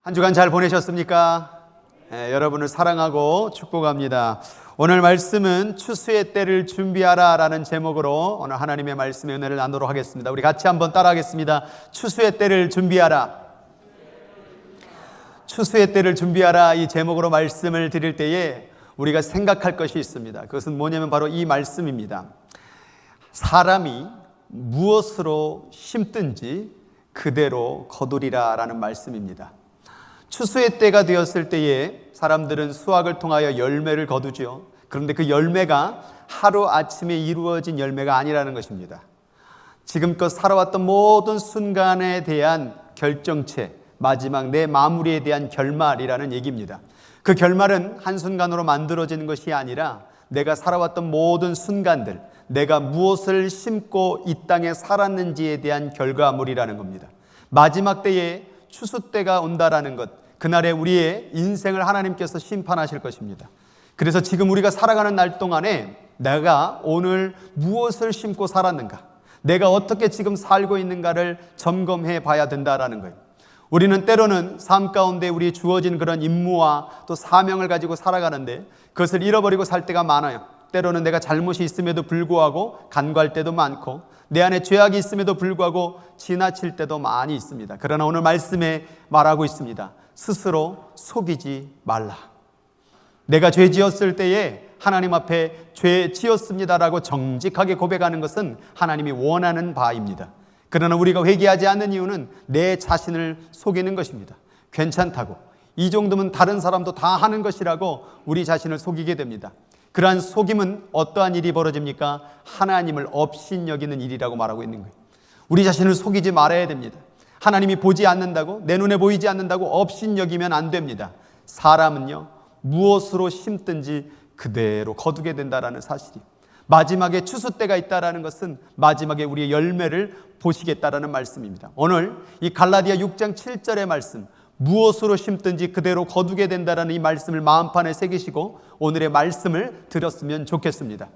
한 주간 잘 보내셨습니까? 여러분을 사랑하고 축복합니다. 오늘 말씀은 추수의 때를 준비하라 라는 제목으로 오늘 하나님의 말씀의 은혜를 나누도록 하겠습니다. 우리 같이 한번 따라하겠습니다. 추수의 때를 준비하라. 추수의 때를 준비하라, 이 제목으로 말씀을 드릴 때에 우리가 생각할 것이 있습니다. 그것은 뭐냐면 바로 이 말씀입니다. 사람이 무엇으로 심든지 그대로 거두리라 라는 말씀입니다. 추수의 때가 되었을 때에 사람들은 수확을 통하여 열매를 거두죠. 그런데 그 열매가 하루아침에 이루어진 열매가 아니라는 것입니다. 지금껏 살아왔던 모든 순간에 대한 결정체, 마지막 내 마무리에 대한 결말이라는 얘기입니다. 그 결말은 한순간으로 만들어지는 것이 아니라 내가 살아왔던 모든 순간들, 내가 무엇을 심고 이 땅에 살았는지에 대한 결과물이라는 겁니다. 마지막 때에 추수 때가 온다라는 것, 그날에 우리의 인생을 하나님께서 심판하실 것입니다. 그래서 지금 우리가 살아가는 날 동안에 내가 오늘 무엇을 심고 살았는가, 내가 어떻게 지금 살고 있는가를 점검해 봐야 된다라는 거예요. 우리는 때로는 삶 가운데 우리 주어진 그런 임무와 또 사명을 가지고 살아가는데 그것을 잃어버리고 살 때가 많아요. 때로는 내가 잘못이 있음에도 불구하고 간과할 때도 많고 내 안에 죄악이 있음에도 불구하고 지나칠 때도 많이 있습니다. 그러나 오늘 말씀에 말하고 있습니다. 스스로 속이지 말라. 내가 죄 지었을 때에 하나님 앞에 죄 지었습니다라고 정직하게 고백하는 것은 하나님이 원하는 바입니다. 그러나 우리가 회개하지 않는 이유는 내 자신을 속이는 것입니다. 괜찮다고, 이 정도면 다른 사람도 다 하는 것이라고 우리 자신을 속이게 됩니다. 그러한 속임은 어떠한 일이 벌어집니까? 하나님을 업신여기는 일이라고 말하고 있는 거예요. 우리 자신을 속이지 말아야 됩니다. 하나님이 보지 않는다고, 내 눈에 보이지 않는다고 업신여기면 안 됩니다. 사람은요, 무엇으로 심든지 그대로 거두게 된다라는 사실이, 마지막에 추수 때가 있다라는 것은 마지막에 우리의 열매를 보시겠다라는 말씀입니다. 오늘 이 갈라디아 6장 7절의 말씀, 무엇으로 심든지 그대로 거두게 된다라는 이 말씀을 마음판에 새기시고 오늘의 말씀을 들었으면 좋겠습니다.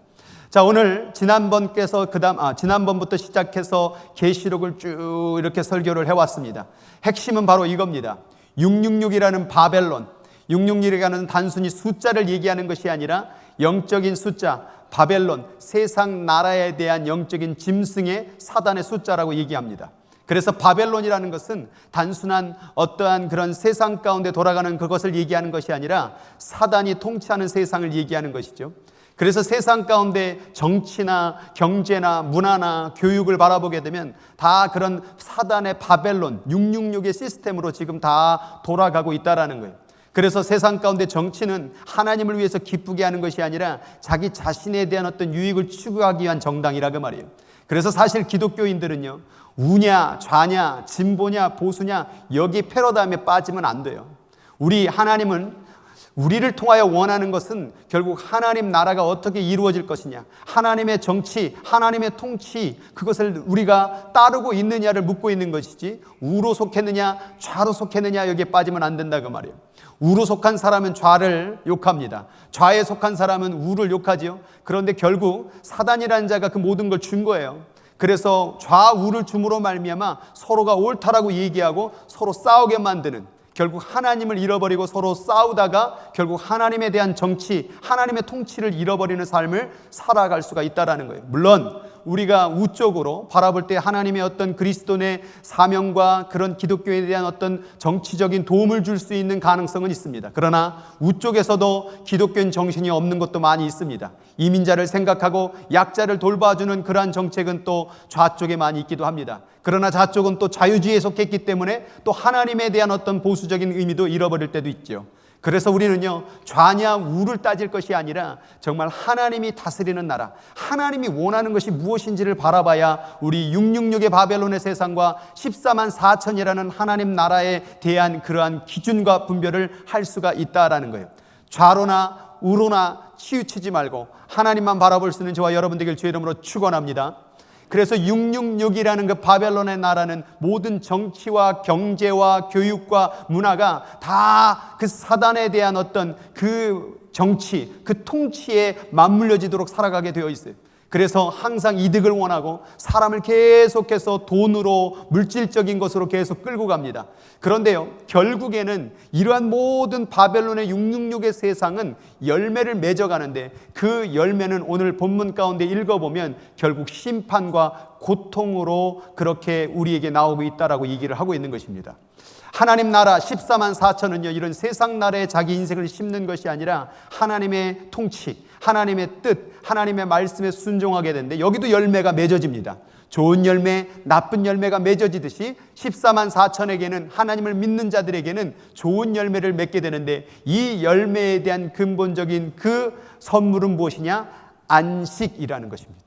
자, 오늘 지난번부터 시작해서 계시록을 쭉 이렇게 설교를 해왔습니다. 핵심은 바로 이겁니다. 666이라는 바벨론, 666이라는 단순히 숫자를 얘기하는 것이 아니라 영적인 숫자, 바벨론, 세상 나라에 대한 영적인 짐승의 사단의 숫자라고 얘기합니다. 그래서 바벨론이라는 것은 단순한 어떠한 그런 세상 가운데 돌아가는 그것을 얘기하는 것이 아니라 사단이 통치하는 세상을 얘기하는 것이죠. 그래서 세상 가운데 정치나 경제나 문화나 교육을 바라보게 되면 다 그런 사단의 바벨론 666의 시스템으로 지금 다 돌아가고 있다라는 거예요. 그래서 세상 가운데 정치는 하나님을 위해서 기쁘게 하는 것이 아니라 자기 자신에 대한 어떤 유익을 추구하기 위한 정당이라고 말이에요. 그래서 사실 기독교인들은요, 우냐 좌냐 진보냐 보수냐 여기 패러다임에 빠지면 안 돼요. 우리 하나님은 우리를 통하여 원하는 것은 결국 하나님 나라가 어떻게 이루어질 것이냐, 하나님의 정치, 하나님의 통치, 그것을 우리가 따르고 있느냐를 묻고 있는 것이지 우로 속했느냐 좌로 속했느냐 여기에 빠지면 안 된다고 말이에요. 우로 속한 사람은 좌를 욕합니다. 좌에 속한 사람은 우를 욕하지요. 그런데 결국 사단이라는 자가 그 모든 걸 준 거예요. 그래서 좌우를 줌으로 말미암아 서로가 옳다라고 얘기하고 서로 싸우게 만드는, 결국 하나님을 잃어버리고 서로 싸우다가 결국 하나님에 대한 정치, 하나님의 통치를 잃어버리는 삶을 살아갈 수가 있다라는 거예요. 물론 우리가 우쪽으로 바라볼 때 하나님의 어떤 그리스도의 사명과 그런 기독교에 대한 어떤 정치적인 도움을 줄 수 있는 가능성은 있습니다. 그러나 우쪽에서도 기독교인 정신이 없는 것도 많이 있습니다. 이민자를 생각하고 약자를 돌봐주는 그러한 정책은 또 좌쪽에 많이 있기도 합니다. 그러나 좌쪽은 또 자유주의에 속했기 때문에 또 하나님에 대한 어떤 보수적인 의미도 잃어버릴 때도 있죠. 그래서 우리는요, 좌냐 우를 따질 것이 아니라 정말 하나님이 다스리는 나라, 하나님이 원하는 것이 무엇인지를 바라봐야 우리 666의 바벨론의 세상과 14만 4천이라는 하나님 나라에 대한 그러한 기준과 분별을 할 수가 있다라는 거예요. 좌로나 우로나 치우치지 말고 하나님만 바라볼 수 있는 저와 여러분 되길 주의 이름으로 축원합니다. 그래서 666이라는 그 바벨론의 나라는 모든 정치와 경제와 교육과 문화가 다 그 사단에 대한 어떤 그 정치, 그 통치에 맞물려지도록 살아가게 되어 있어요. 그래서 항상 이득을 원하고 사람을 계속해서 돈으로 물질적인 것으로 계속 끌고 갑니다. 그런데요, 결국에는 이러한 모든 바벨론의 666의 세상은 열매를 맺어가는데 그 열매는 오늘 본문 가운데 읽어보면 결국 심판과 고통으로 그렇게 우리에게 나오고 있다라고 얘기를 하고 있는 것입니다. 하나님 나라 14만 4천은요, 이런 세상 나라에 자기 인생을 심는 것이 아니라 하나님의 통치, 하나님의 뜻, 하나님의 말씀에 순종하게 되는데 여기도 열매가 맺어집니다. 좋은 열매, 나쁜 열매가 맺어지듯이 14만 4천에게는, 하나님을 믿는 자들에게는 좋은 열매를 맺게 되는데 이 열매에 대한 근본적인 그 선물은 무엇이냐? 안식이라는 것입니다.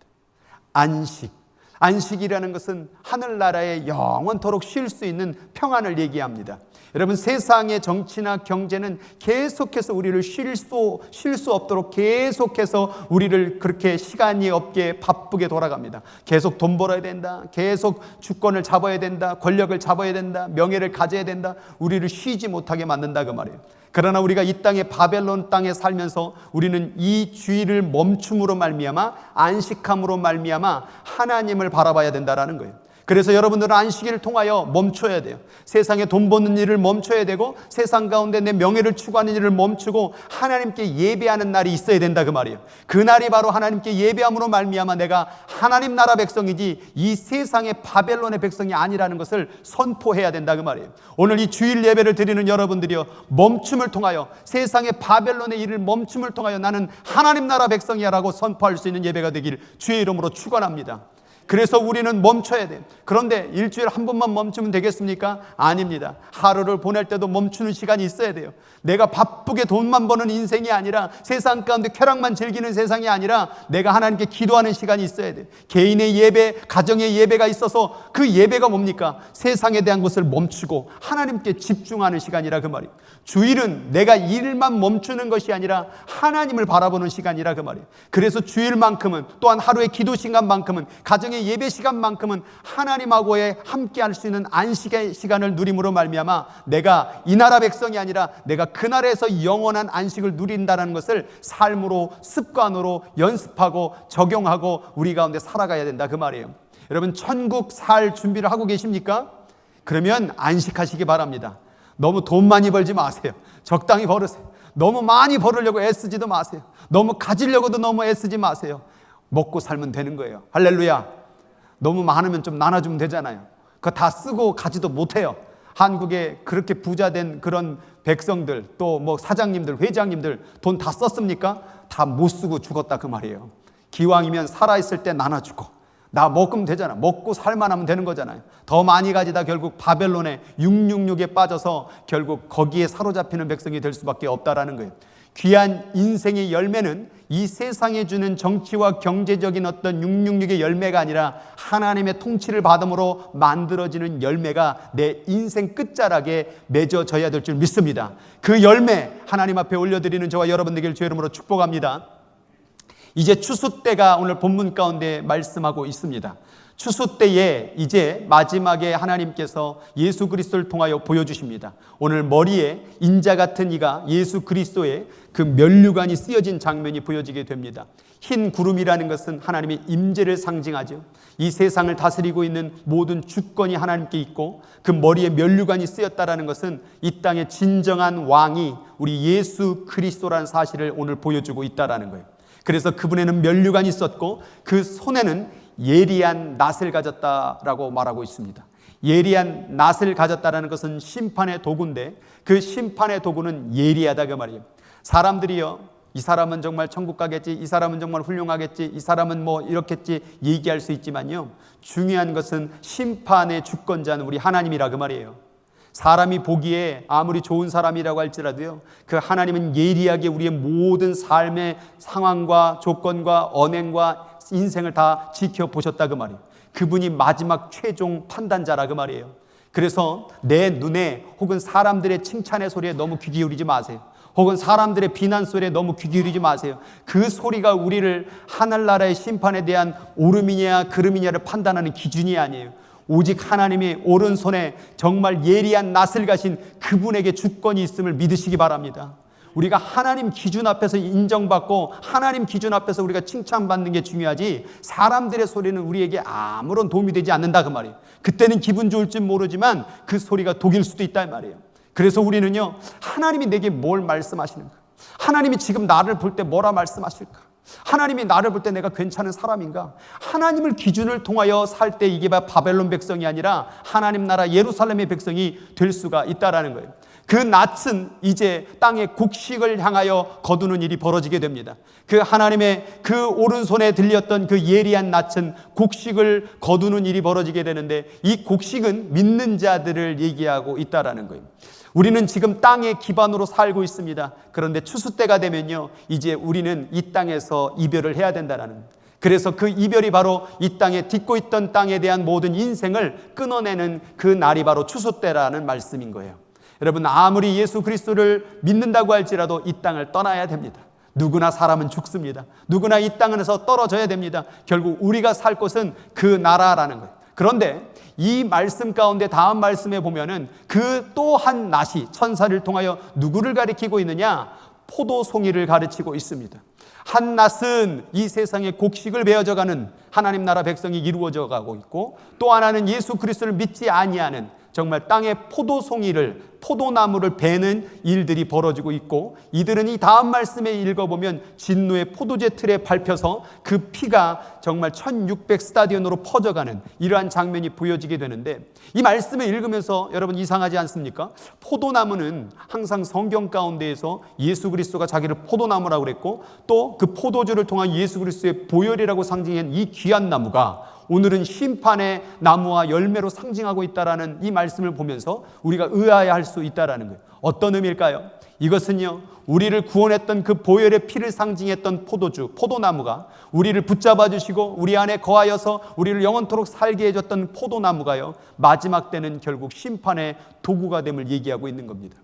안식. 안식이라는 것은 하늘나라에 영원토록 쉴 수 있는 평안을 얘기합니다. 여러분, 세상의 정치나 경제는 계속해서 우리를 쉴 수 없도록 계속해서 우리를 그렇게 시간이 없게 바쁘게 돌아갑니다. 계속 돈 벌어야 된다, 계속 주권을 잡아야 된다, 권력을 잡아야 된다, 명예를 가져야 된다, 우리를 쉬지 못하게 만든다 그 말이에요. 그러나 우리가 이 땅에 바벨론 땅에 살면서 우리는 이 주의를 멈춤으로 말미암아, 안식함으로 말미암아 하나님을 바라봐야 된다라는 거예요. 그래서 여러분들은 안식일을 통하여 멈춰야 돼요. 세상에 돈 버는 일을 멈춰야 되고, 세상 가운데 내 명예를 추구하는 일을 멈추고 하나님께 예배하는 날이 있어야 된다 그 말이에요. 그 날이 바로 하나님께 예배함으로 말미암아 내가 하나님 나라 백성이지 이 세상의 바벨론의 백성이 아니라는 것을 선포해야 된다 그 말이에요. 오늘 이 주일 예배를 드리는 여러분들이요, 멈춤을 통하여, 세상의 바벨론의 일을 멈춤을 통하여 나는 하나님 나라 백성이야 라고 선포할 수 있는 예배가 되길 주의 이름으로 축원합니다. 그래서 우리는 멈춰야 돼요. 그런데 일주일에 한 번만 멈추면 되겠습니까? 아닙니다. 하루를 보낼 때도 멈추는 시간이 있어야 돼요. 내가 바쁘게 돈만 버는 인생이 아니라, 세상 가운데 쾌락만 즐기는 세상이 아니라 내가 하나님께 기도하는 시간이 있어야 돼요. 개인의 예배, 가정의 예배가 있어서 그 예배가 뭡니까? 세상에 대한 것을 멈추고 하나님께 집중하는 시간이라 그 말이에요. 주일은 내가 일만 멈추는 것이 아니라 하나님을 바라보는 시간이라 그 말이에요. 그래서 주일만큼은, 또한 하루의 기도 시간만큼은, 가정의 예배 시간만큼은 하나님하고의 함께 할 수 있는 안식의 시간을 누림으로 말미암아 내가 이 나라 백성이 아니라 내가 그 나라에서 영원한 안식을 누린다는 것을 삶으로, 습관으로 연습하고 적용하고 우리 가운데 살아가야 된다 그 말이에요. 여러분, 천국 살 준비를 하고 계십니까? 그러면 안식하시기 바랍니다. 너무 돈 많이 벌지 마세요. 적당히 벌으세요. 너무 많이 벌으려고 애쓰지도 마세요. 너무 가지려고도 너무 애쓰지 마세요. 먹고 살면 되는 거예요. 할렐루야. 너무 많으면 좀 나눠주면 되잖아요. 그거 다 쓰고 가지도 못해요. 한국에 그렇게 부자된 그런 백성들, 또 뭐 사장님들, 회장님들 돈 다 썼습니까? 다 못 쓰고 죽었다 그 말이에요. 기왕이면 살아있을 때 나눠주고, 나 먹으면 되잖아. 먹고 살만 하면 되는 거잖아요. 더 많이 가지다 결국 바벨론의 666에 빠져서 결국 거기에 사로잡히는 백성이 될 수밖에 없다라는 거예요. 귀한 인생의 열매는 이 세상에 주는 정치와 경제적인 어떤 666의 열매가 아니라 하나님의 통치를 받음으로 만들어지는 열매가 내 인생 끝자락에 맺어져야 될 줄 믿습니다. 그 열매 하나님 앞에 올려드리는 저와 여러분들에게 주의 이름으로 축복합니다. 이제 추수 때가 오늘 본문 가운데 말씀하고 있습니다. 추수 때에 이제 마지막에 하나님께서 예수 그리스도를 통하여 보여주십니다. 오늘 머리에 인자 같은 이가 예수 그리스도의 그 면류관이 쓰여진 장면이 보여지게 됩니다. 흰 구름이라는 것은 하나님의 임재를 상징하죠. 이 세상을 다스리고 있는 모든 주권이 하나님께 있고 그 머리에 면류관이 쓰였다라는 것은 이 땅의 진정한 왕이 우리 예수 그리스도라는 사실을 오늘 보여주고 있다라는 거예요. 그래서 그분에는 면류관이 있었고 그 손에는 예리한 낫을 가졌다라고 말하고 있습니다. 예리한 낫을 가졌다라는 것은 심판의 도구인데 그 심판의 도구는 예리하다 그 말이에요. 사람들이요, 이 사람은 정말 천국 가겠지, 이 사람은 정말 훌륭하겠지, 이 사람은 뭐 이렇겠지 얘기할 수 있지만요, 중요한 것은 심판의 주권자는 우리 하나님이라 그 말이에요. 사람이 보기에 아무리 좋은 사람이라고 할지라도요, 그 하나님은 예리하게 우리의 모든 삶의 상황과 조건과 언행과 인생을 다 지켜보셨다 그 말이에요. 그분이 마지막 최종 판단자라 그 말이에요. 그래서 내 눈에 혹은 사람들의 칭찬의 소리에 너무 귀 기울이지 마세요. 혹은 사람들의 비난 소리에 너무 귀 기울이지 마세요. 그 소리가 우리를 하늘나라의 심판에 대한 옳음이냐 그름이냐를 판단하는 기준이 아니에요. 오직 하나님의 오른손에 정말 예리한 낫을 가신 그분에게 주권이 있음을 믿으시기 바랍니다. 우리가 하나님 기준 앞에서 인정받고 하나님 기준 앞에서 우리가 칭찬받는 게 중요하지 사람들의 소리는 우리에게 아무런 도움이 되지 않는다 그 말이에요. 그때는 기분 좋을지 모르지만 그 소리가 독일 수도 있다 이 말이에요. 그래서 우리는요, 하나님이 내게 뭘 말씀하시는가, 하나님이 지금 나를 볼 때 뭐라 말씀하실까, 하나님이 나를 볼 때 내가 괜찮은 사람인가, 하나님을 기준을 통하여 살 때 이게 바벨론 백성이 아니라 하나님 나라 예루살렘의 백성이 될 수가 있다라는 거예요. 그 낯은 이제 땅의 곡식을 향하여 거두는 일이 벌어지게 됩니다. 그 하나님의 그 오른손에 들렸던 그 예리한 낯은 곡식을 거두는 일이 벌어지게 되는데, 이 곡식은 믿는 자들을 얘기하고 있다라는 거예요. 우리는 지금 땅의 기반으로 살고 있습니다. 그런데 추수 때가 되면요, 이제 우리는 이 땅에서 이별을 해야 된다는 거예요. 그래서 그 이별이 바로 이 땅에 딛고 있던 땅에 대한 모든 인생을 끊어내는 그 날이 바로 추수 때라는 말씀인 거예요. 여러분, 아무리 예수 그리스도를 믿는다고 할지라도 이 땅을 떠나야 됩니다. 누구나 사람은 죽습니다. 누구나 이 땅에서 떨어져야 됩니다. 결국 우리가 살 곳은 그 나라라는 거예요. 그런데 이 말씀 가운데 다음 말씀에 보면은 그 또 한 낫이 천사를 통하여 누구를 가리키고 있느냐? 포도송이를 가르치고 있습니다. 한 낫은 이 세상에 곡식을 베어져가는 하나님 나라 백성이 이루어져 가고 있고, 또 하나는 예수 그리스도를 믿지 아니하는 정말 땅의 포도나무를 베는 일들이 벌어지고 있고, 이들은 이 다음 말씀에 읽어보면 진노의 포도제 틀에 밟혀서 그 피가 정말 1600 스타디온으로 퍼져가는 이러한 장면이 보여지게 되는데, 이 말씀을 읽으면서 여러분 이상하지 않습니까? 포도나무는 항상 성경 가운데에서 예수 그리스도가 자기를 포도나무라고 그랬고, 또 그 포도주를 통한 예수 그리스도의 보혈이라고 상징한 이 귀한 나무가 오늘은 심판의 나무와 열매로 상징하고 있다라는 이 말씀을 보면서 우리가 의아해할 수 있다라는 거예요. 어떤 의미일까요? 이것은요, 우리를 구원했던 그 보혈의 피를 상징했던 포도주, 포도나무가 우리를 붙잡아 주시고 우리 안에 거하여서 우리를 영원토록 살게 해줬던 포도나무가요, 마지막 때는 결국 심판의 도구가 됨을 얘기하고 있는 겁니다.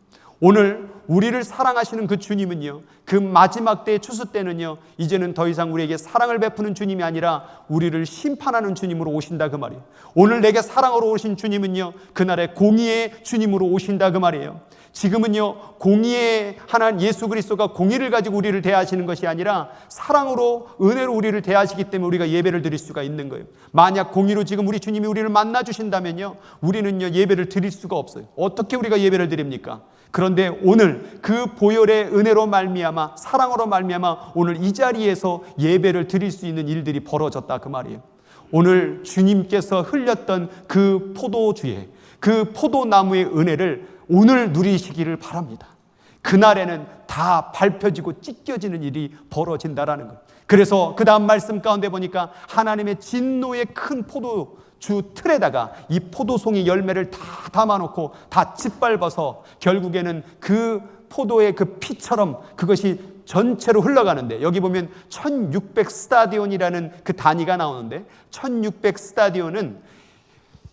오늘 우리를 사랑하시는 그 주님은요, 그 마지막 때의 추수 때는요, 이제는 더 이상 우리에게 사랑을 베푸는 주님이 아니라 우리를 심판하는 주님으로 오신다 그 말이에요. 오늘 내게 사랑으로 오신 주님은요, 그날의 공의의 주님으로 오신다 그 말이에요. 지금은요, 공의의 하나님 예수 그리스도가 공의를 가지고 우리를 대하시는 것이 아니라 사랑으로, 은혜로 우리를 대하시기 때문에 우리가 예배를 드릴 수가 있는 거예요. 만약 공의로 지금 우리 주님이 우리를 만나 주신다면요, 우리는요 예배를 드릴 수가 없어요. 어떻게 우리가 예배를 드립니까? 그런데 오늘 그 보혈의 은혜로 말미암아, 사랑으로 말미암아 오늘 이 자리에서 예배를 드릴 수 있는 일들이 벌어졌다 그 말이에요. 오늘 주님께서 흘렸던 그 포도주의, 그 포도나무의 은혜를 오늘 누리시기를 바랍니다. 그날에는 다 밟혀지고 찢겨지는 일이 벌어진다라는 거예요. 그래서 그 다음 말씀 가운데 보니까 하나님의 진노의 큰 포도주 틀에다가 이 포도송이 열매를 다 담아놓고 다 짓밟아서 결국에는 그 포도의 그 피처럼 그것이 전체로 흘러가는데, 여기 보면 1600 스타디온이라는 그 단위가 나오는데, 1600 스타디온은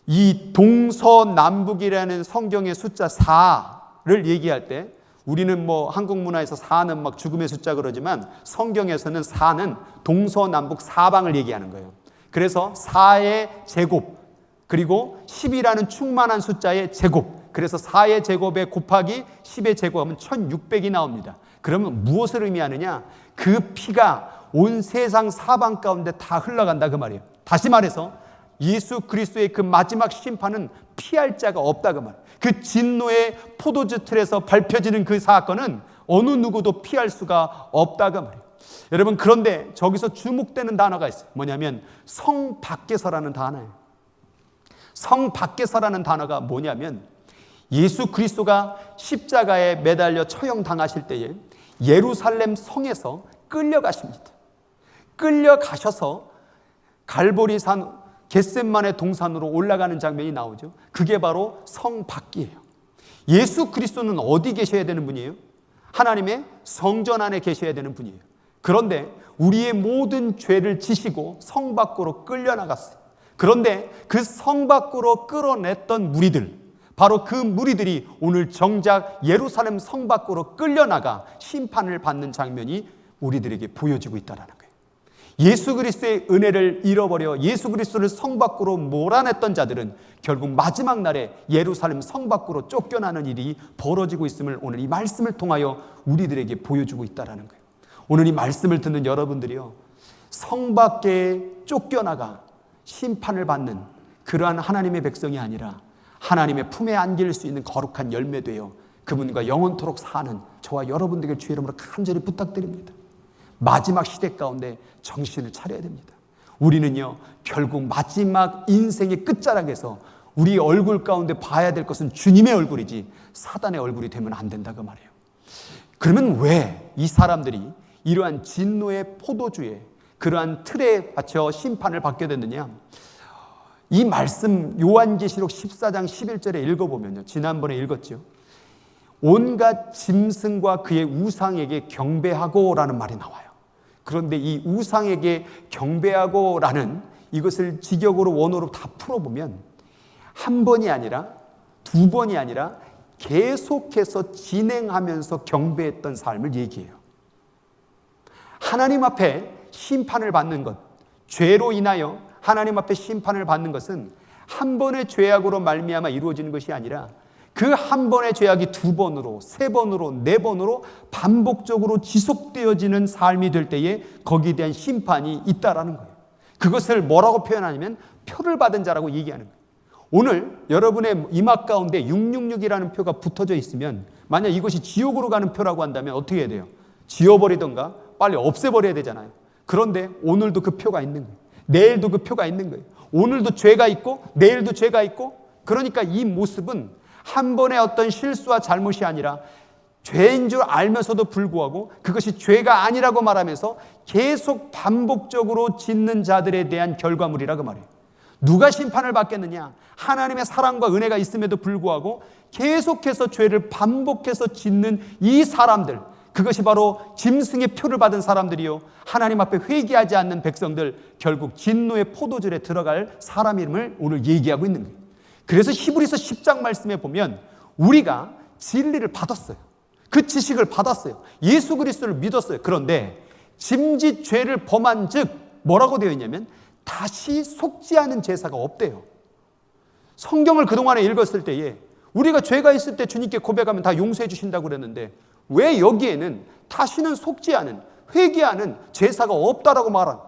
이 동서남북이라는 성경의 숫자 4를 얘기할 때, 우리는 뭐 한국 문화에서 4는 막 죽음의 숫자 그러지만 성경에서는 4는 동서남북 사방을 얘기하는 거예요. 그래서 4의 제곱 그리고 10이라는 충만한 숫자의 제곱, 그래서 4의 제곱에 곱하기 10의 제곱하면 1600이 나옵니다. 그러면 무엇을 의미하느냐? 그 피가 온 세상 사방 가운데 다 흘러간다 그 말이에요. 다시 말해서 예수 그리스도의 그 마지막 심판은 피할 자가 없다 그 말이에요. 그 진노의 포도주 틀에서 밟혀지는 그 사건은 어느 누구도 피할 수가 없다 그 말이에요. 여러분, 그런데 저기서 주목되는 단어가 있어요. 뭐냐면 성 밖에서라는 단어예요. 성 밖에서라는 단어가 뭐냐면, 예수 그리스도가 십자가에 매달려 처형당하실 때에 예루살렘 성에서 끌려가십니다. 끌려가셔서 갈보리산 겟셋만의 동산으로 올라가는 장면이 나오죠. 그게 바로 성 밖이에요. 예수 그리스도는 어디 계셔야 되는 분이에요? 하나님의 성전 안에 계셔야 되는 분이에요. 그런데 우리의 모든 죄를 지시고 성 밖으로 끌려나갔어요. 그런데 그 성 밖으로 끌어냈던 무리들, 바로 그 무리들이 오늘 정작 예루살렘 성 밖으로 끌려나가 심판을 받는 장면이 우리들에게 보여지고 있다는 거예요. 예수 그리스도의 은혜를 잃어버려 예수 그리스도를 성 밖으로 몰아냈던 자들은 결국 마지막 날에 예루살렘 성 밖으로 쫓겨나는 일이 벌어지고 있음을 오늘 이 말씀을 통하여 우리들에게 보여주고 있다는 거예요. 오늘 이 말씀을 듣는 여러분들이요, 성 밖에 쫓겨나가 심판을 받는 그러한 하나님의 백성이 아니라 하나님의 품에 안길 수 있는 거룩한 열매되어 그분과 영원토록 사는 저와 여러분들에게 주의 이름으로 간절히 부탁드립니다. 마지막 시대 가운데 정신을 차려야 됩니다. 우리는요, 결국 마지막 인생의 끝자락에서 우리 얼굴 가운데 봐야 될 것은 주님의 얼굴이지 사단의 얼굴이 되면 안 된다고 말해요. 그러면 왜 이 사람들이 이러한 진노의 포도주에 그러한 틀에 받쳐 심판을 받게 됐느냐? 이 말씀 요한계시록 14장 11절에 읽어보면요, 지난번에 읽었죠. 온갖 짐승과 그의 우상에게 경배하고 라는 말이 나와요. 그런데 이 우상에게 경배하고 라는 이것을 직역으로 원어로 다 풀어보면 한 번이 아니라 두 번이 아니라 계속해서 진행하면서 경배했던 삶을 얘기해요. 하나님 앞에 심판을 받는 것, 죄로 인하여 하나님 앞에 심판을 받는 것은 한 번의 죄악으로 말미암아 이루어지는 것이 아니라 그 한 번의 죄악이 두 번으로, 세 번으로, 네 번으로 반복적으로 지속되어지는 삶이 될 때에 거기에 대한 심판이 있다라는 거예요. 그것을 뭐라고 표현하냐면 표를 받은 자라고 얘기하는 거예요. 오늘 여러분의 이마 가운데 666이라는 표가 붙어져 있으면 만약 이것이 지옥으로 가는 표라고 한다면 어떻게 해야 돼요? 지워버리던가 빨리 없애버려야 되잖아요. 그런데 오늘도 그 표가 있는 거예요. 내일도 그 표가 있는 거예요. 오늘도 죄가 있고 내일도 죄가 있고, 그러니까 이 모습은 한 번의 어떤 실수와 잘못이 아니라 죄인 줄 알면서도 불구하고 그것이 죄가 아니라고 말하면서 계속 반복적으로 짓는 자들에 대한 결과물이라고 말해요. 누가 심판을 받겠느냐? 하나님의 사랑과 은혜가 있음에도 불구하고 계속해서 죄를 반복해서 짓는 이 사람들, 그것이 바로 짐승의 표를 받은 사람들이요, 하나님 앞에 회개하지 않는 백성들, 결국 진노의 포도줄에 들어갈 사람 이름을 오늘 얘기하고 있는 거예요. 그래서 히브리서 10장 말씀에 보면 우리가 진리를 받았어요. 그 지식을 받았어요. 예수 그리스도를 믿었어요. 그런데 짐짓 죄를 범한 즉 뭐라고 되어 있냐면 다시 속지 않은 제사가 없대요. 성경을 그동안에 읽었을 때에 우리가 죄가 있을 때 주님께 고백하면 다 용서해 주신다고 그랬는데 왜 여기에는 다시는 속지 않은, 회개하는 제사가 없다라고 말한,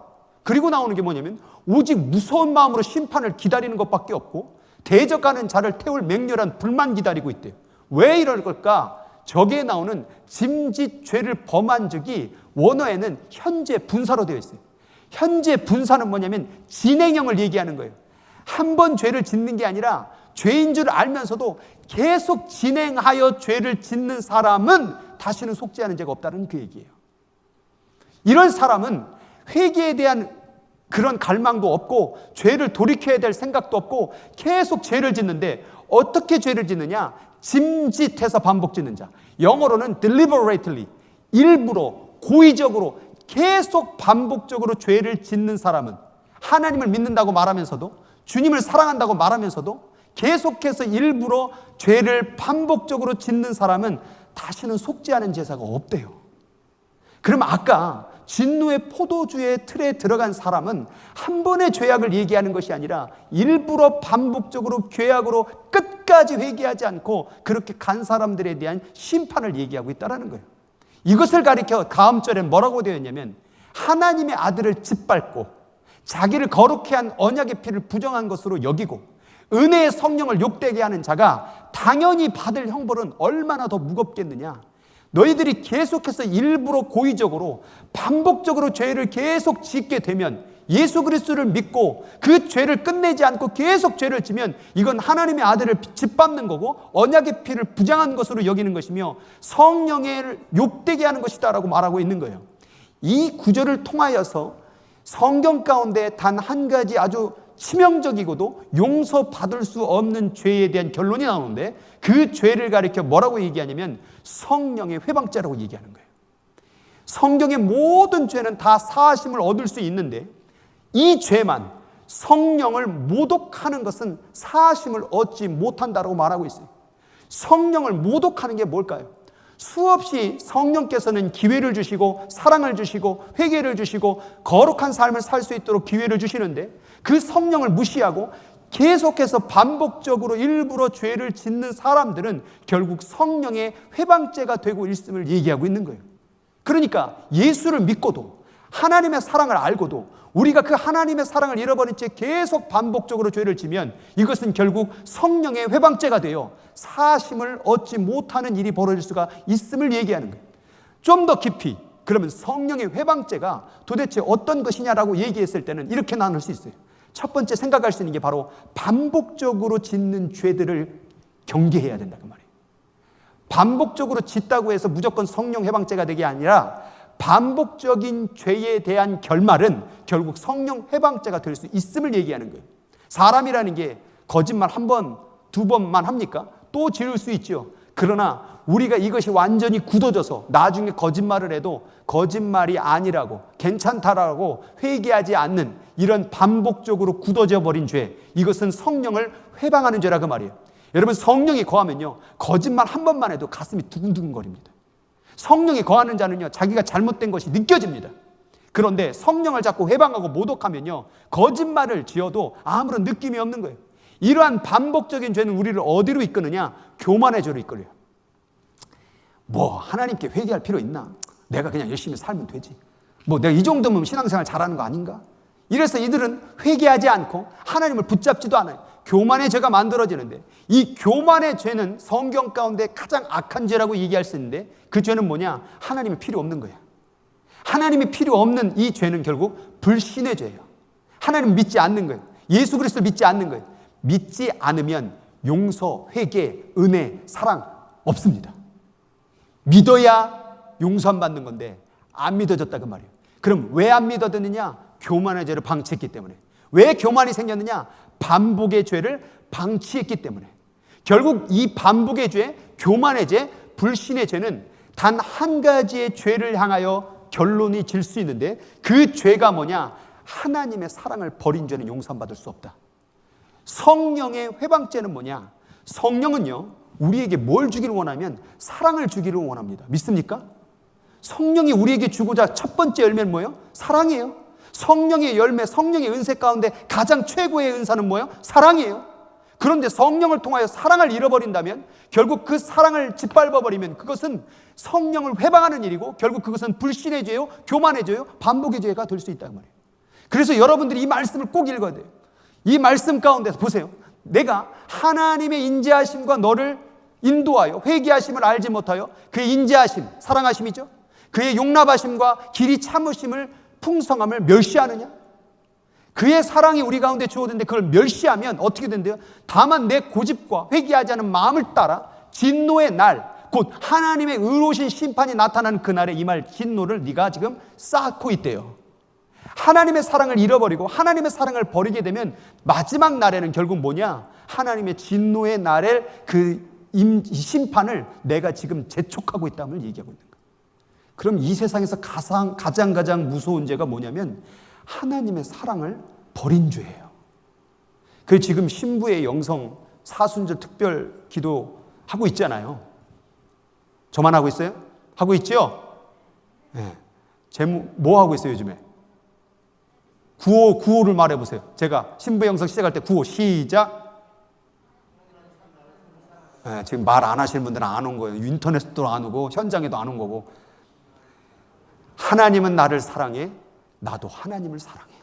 그리고 나오는 게 뭐냐면 오직 무서운 마음으로 심판을 기다리는 것밖에 없고 대적하는 자를 태울 맹렬한 불만 기다리고 있대요. 왜 이럴 걸까? 저기에 나오는 짐짓 죄를 범한 적이 원어에는 현재 분사로 되어 있어요. 현재 분사는 뭐냐면 진행형을 얘기하는 거예요. 한 번 죄를 짓는 게 아니라 죄인 줄 알면서도 계속 진행하여 죄를 짓는 사람은 다시는 속지 않은 죄가 없다는 그 얘기예요. 이런 사람은 회개에 대한 그런 갈망도 없고 죄를 돌이켜야 될 생각도 없고 계속 죄를 짓는데 어떻게 죄를 짓느냐? 짐짓해서 반복 짓는 자. 영어로는 deliberately, 일부러 고의적으로 계속 반복적으로 죄를 짓는 사람은 하나님을 믿는다고 말하면서도 주님을 사랑한다고 말하면서도 계속해서 일부러 죄를 반복적으로 짓는 사람은 다시는 속지 않은 제사가 없대요. 그럼 아까 진노의 포도주의 틀에 들어간 사람은 한 번의 죄악을 얘기하는 것이 아니라 일부러 반복적으로 죄악으로 끝까지 회개하지 않고 그렇게 간 사람들에 대한 심판을 얘기하고 있다는 거예요. 이것을 가리켜 다음 절에 뭐라고 되어 있냐면 하나님의 아들을 짓밟고 자기를 거룩케 한 언약의 피를 부정한 것으로 여기고 은혜의 성령을 욕되게 하는 자가 당연히 받을 형벌은 얼마나 더 무겁겠느냐. 너희들이 계속해서 일부러 고의적으로 반복적으로 죄를 계속 짓게 되면 예수 그리스도를 믿고 그 죄를 끝내지 않고 계속 죄를 지면 이건 하나님의 아들을 짓밟는 거고 언약의 피를 부정한 것으로 여기는 것이며 성령을 욕되게 하는 것이다 라고 말하고 있는 거예요. 이 구절을 통하여서 성경 가운데 단 한 가지 아주 치명적이고도 용서받을 수 없는 죄에 대한 결론이 나오는데 그 죄를 가리켜 뭐라고 얘기하냐면 성령의 회방죄라고 얘기하는 거예요. 성경의 모든 죄는 다 사하심을 얻을 수 있는데 이 죄만 성령을 모독하는 것은 사하심을 얻지 못한다고 말하고 있어요. 성령을 모독하는 게 뭘까요? 수없이 성령께서는 기회를 주시고 사랑을 주시고 회개를 주시고 거룩한 삶을 살 수 있도록 기회를 주시는데 그 성령을 무시하고 계속해서 반복적으로 일부러 죄를 짓는 사람들은 결국 성령의 회방죄가 되고 있음을 얘기하고 있는 거예요. 그러니까 예수를 믿고도 하나님의 사랑을 알고도 우리가 그 하나님의 사랑을 잃어버린 채 계속 반복적으로 죄를 지면 이것은 결국 성령의 회방죄가 되어 사심을 얻지 못하는 일이 벌어질 수가 있음을 얘기하는 거예요. 좀 더 깊이 그러면 성령의 회방죄가 도대체 어떤 것이냐라고 얘기했을 때는 이렇게 나눌 수 있어요. 첫 번째 생각할 수 있는 게 바로 반복적으로 짓는 죄들을 경계해야 된다는 말이에요. 반복적으로 짓다고 해서 무조건 성령 회방죄가 되게 아니라 반복적인 죄에 대한 결말은 결국 성령 회방죄가 될 수 있음을 얘기하는 거예요. 사람이라는 게 거짓말 한 번, 두 번만 합니까? 또 지을 수 있죠. 그러나 우리가 이것이 완전히 굳어져서 나중에 거짓말을 해도 거짓말이 아니라고 괜찮다라고 회개하지 않는 이런 반복적으로 굳어져 버린 죄, 이것은 성령을 회방하는 죄라고 말이에요. 여러분, 성령이 거하면요 거짓말 한 번만 해도 가슴이 두근두근거립니다. 성령이 거하는 자는요 자기가 잘못된 것이 느껴집니다. 그런데 성령을 자꾸 회방하고 모독하면요 거짓말을 지어도 아무런 느낌이 없는 거예요. 이러한 반복적인 죄는 우리를 어디로 이끄느냐? 교만의 죄로 이끌어요. 뭐 하나님께 회개할 필요 있나? 내가 그냥 열심히 살면 되지. 뭐 내가 이 정도면 신앙생활 잘하는 거 아닌가? 이래서 이들은 회개하지 않고 하나님을 붙잡지도 않아요. 교만의 죄가 만들어지는데 이 교만의 죄는 성경 가운데 가장 악한 죄라고 얘기할 수 있는데 그 죄는 뭐냐? 하나님이 필요 없는 거야. 하나님이 필요 없는 이 죄는 결국 불신의 죄예요. 하나님 믿지 않는 거예요. 예수 그리스도를 믿지 않는 거예요. 믿지 않으면 용서, 회개, 은혜, 사랑 없습니다. 믿어야 용서함 받는 건데 안 믿어졌다고 말이에요. 그럼 왜 안 믿어졌느냐? 교만의 죄를 방치했기 때문에. 왜 교만이 생겼느냐? 반복의 죄를 방치했기 때문에. 결국 이 반복의 죄, 교만의 죄, 불신의 죄는 단 한 가지의 죄를 향하여 결론이 질 수 있는데 그 죄가 뭐냐? 하나님의 사랑을 버린 죄는 용서받을 수 없다. 성령의 회방죄는 뭐냐? 성령은요 우리에게 뭘 주기를 원하면 사랑을 주기를 원합니다. 믿습니까? 성령이 우리에게 주고자 첫 번째 열매는 뭐예요? 사랑이에요. 성령의 열매, 성령의 은사 가운데 가장 최고의 은사는 뭐예요? 사랑이에요. 그런데 성령을 통하여 사랑을 잃어버린다면 결국 그 사랑을 짓밟아버리면 그것은 성령을 회방하는 일이고 결국 그것은 불신의 죄요, 교만의 죄요, 반복의 죄가 될 수 있다는 말이에요. 그래서 여러분들이 이 말씀을 꼭 읽어야 돼요. 이 말씀 가운데서 보세요. 내가 하나님의 인자하심과 너를 인도하여 회개하심을 알지 못하여 그의 인자하심, 사랑하심이죠. 그의 용납하심과 길이 참으심을 풍성함을 멸시하느냐? 그의 사랑이 우리 가운데 주어졌는데 그걸 멸시하면 어떻게 된대요? 다만 내 고집과 회개하지 않은 마음을 따라 진노의 날, 곧 하나님의 의로우신 심판이 나타나는 그날에 임할 진노를 네가 지금 쌓고 있대요. 하나님의 사랑을 잃어버리고 하나님의 사랑을 버리게 되면 마지막 날에는 결국 뭐냐? 하나님의 진노의 날에 그 심판을 내가 지금 재촉하고 있다는 걸 얘기하고 있는 거예요. 그럼 이 세상에서 가장 무서운 죄가 뭐냐면 하나님의 사랑을 버린 죄예요. 그 지금 신부의 영성 사순절 특별 기도 하고 있잖아요. 저만 하고 있어요? 하고 있죠? 네. 제목 뭐 하고 있어요 요즘에? 구호를 말해보세요. 제가 신부 영성 시작할 때 구호 시작. 네, 지금 말 안 하시는 분들은 안 온 거예요. 인터넷도 안 오고 현장에도 안 온 거고. 하나님은 나를 사랑해. 나도 하나님을 사랑해.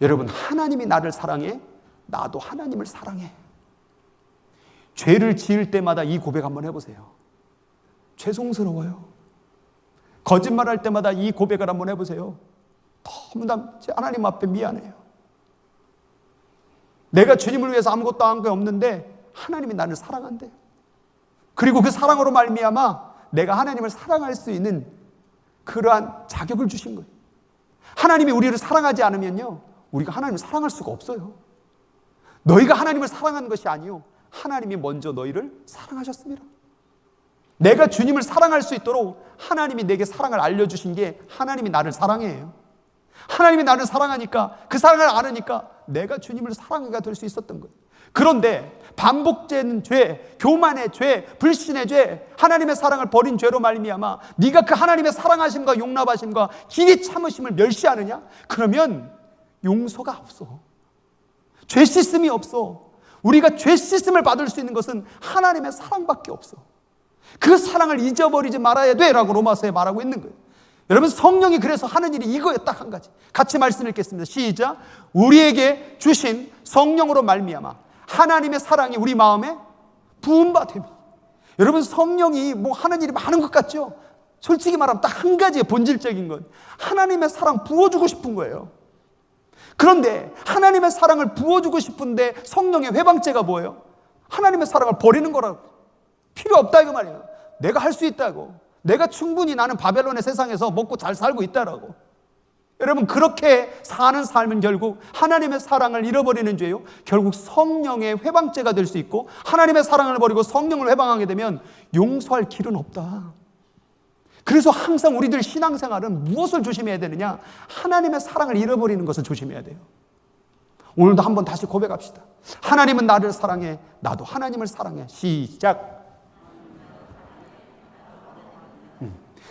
여러분, 하나님이 나를 사랑해. 나도 하나님을 사랑해. 죄를 지을 때마다 이 고백 한번 해보세요. 죄송스러워요. 거짓말할 때마다 이 고백을 한번 해보세요. 너무나 하나님 앞에 미안해요. 내가 주님을 위해서 아무것도 한 게 없는데 하나님이 나를 사랑한대요. 그리고 그 사랑으로 말미암아 내가 하나님을 사랑할 수 있는 그러한 자격을 주신 거예요. 하나님이 우리를 사랑하지 않으면요 우리가 하나님을 사랑할 수가 없어요. 너희가 하나님을 사랑하는 것이 아니요 하나님이 먼저 너희를 사랑하셨습니다. 내가 주님을 사랑할 수 있도록 하나님이 내게 사랑을 알려주신 게 하나님이 나를 사랑해요. 하나님이 나를 사랑하니까 그 사랑을 알으니까 내가 주님을 사랑하게 될 수 있었던 거예요. 그런데 반복된 죄, 교만의 죄, 불신의 죄, 하나님의 사랑을 버린 죄로 말미암아 네가 그 하나님의 사랑하심과 용납하심과 길이 참으심을 멸시하느냐? 그러면 용서가 없어. 죄 씻음이 없어. 우리가 죄 씻음을 받을 수 있는 것은 하나님의 사랑밖에 없어. 그 사랑을 잊어버리지 말아야 돼라고 로마서에 말하고 있는 거예요. 여러분, 성령이 그래서 하는 일이 이거예요. 딱 한 가지. 같이 말씀 읽겠습니다. 시작. 우리에게 주신 성령으로 말미암아 하나님의 사랑이 우리 마음에 부음받음이. 여러분, 성령이 뭐 하는 일이 많은 것 같죠? 솔직히 말하면 딱 한 가지의 본질적인 것, 하나님의 사랑 부어주고 싶은 거예요. 그런데 하나님의 사랑을 부어주고 싶은데 성령의 회방죄가 뭐예요? 하나님의 사랑을 버리는 거라고. 필요 없다 이거 말이에요. 내가 할 수 있다고. 내가 충분히 나는 바벨론의 세상에서 먹고 잘 살고 있다라고. 여러분, 그렇게 사는 삶은 결국 하나님의 사랑을 잃어버리는 죄요, 결국 성령의 회방죄가 될 수 있고, 하나님의 사랑을 버리고 성령을 회방하게 되면 용서할 길은 없다. 그래서 항상 우리들 신앙생활은 무엇을 조심해야 되느냐? 하나님의 사랑을 잃어버리는 것을 조심해야 돼요. 오늘도 한번 다시 고백합시다. 하나님은 나를 사랑해, 나도 하나님을 사랑해. 시작.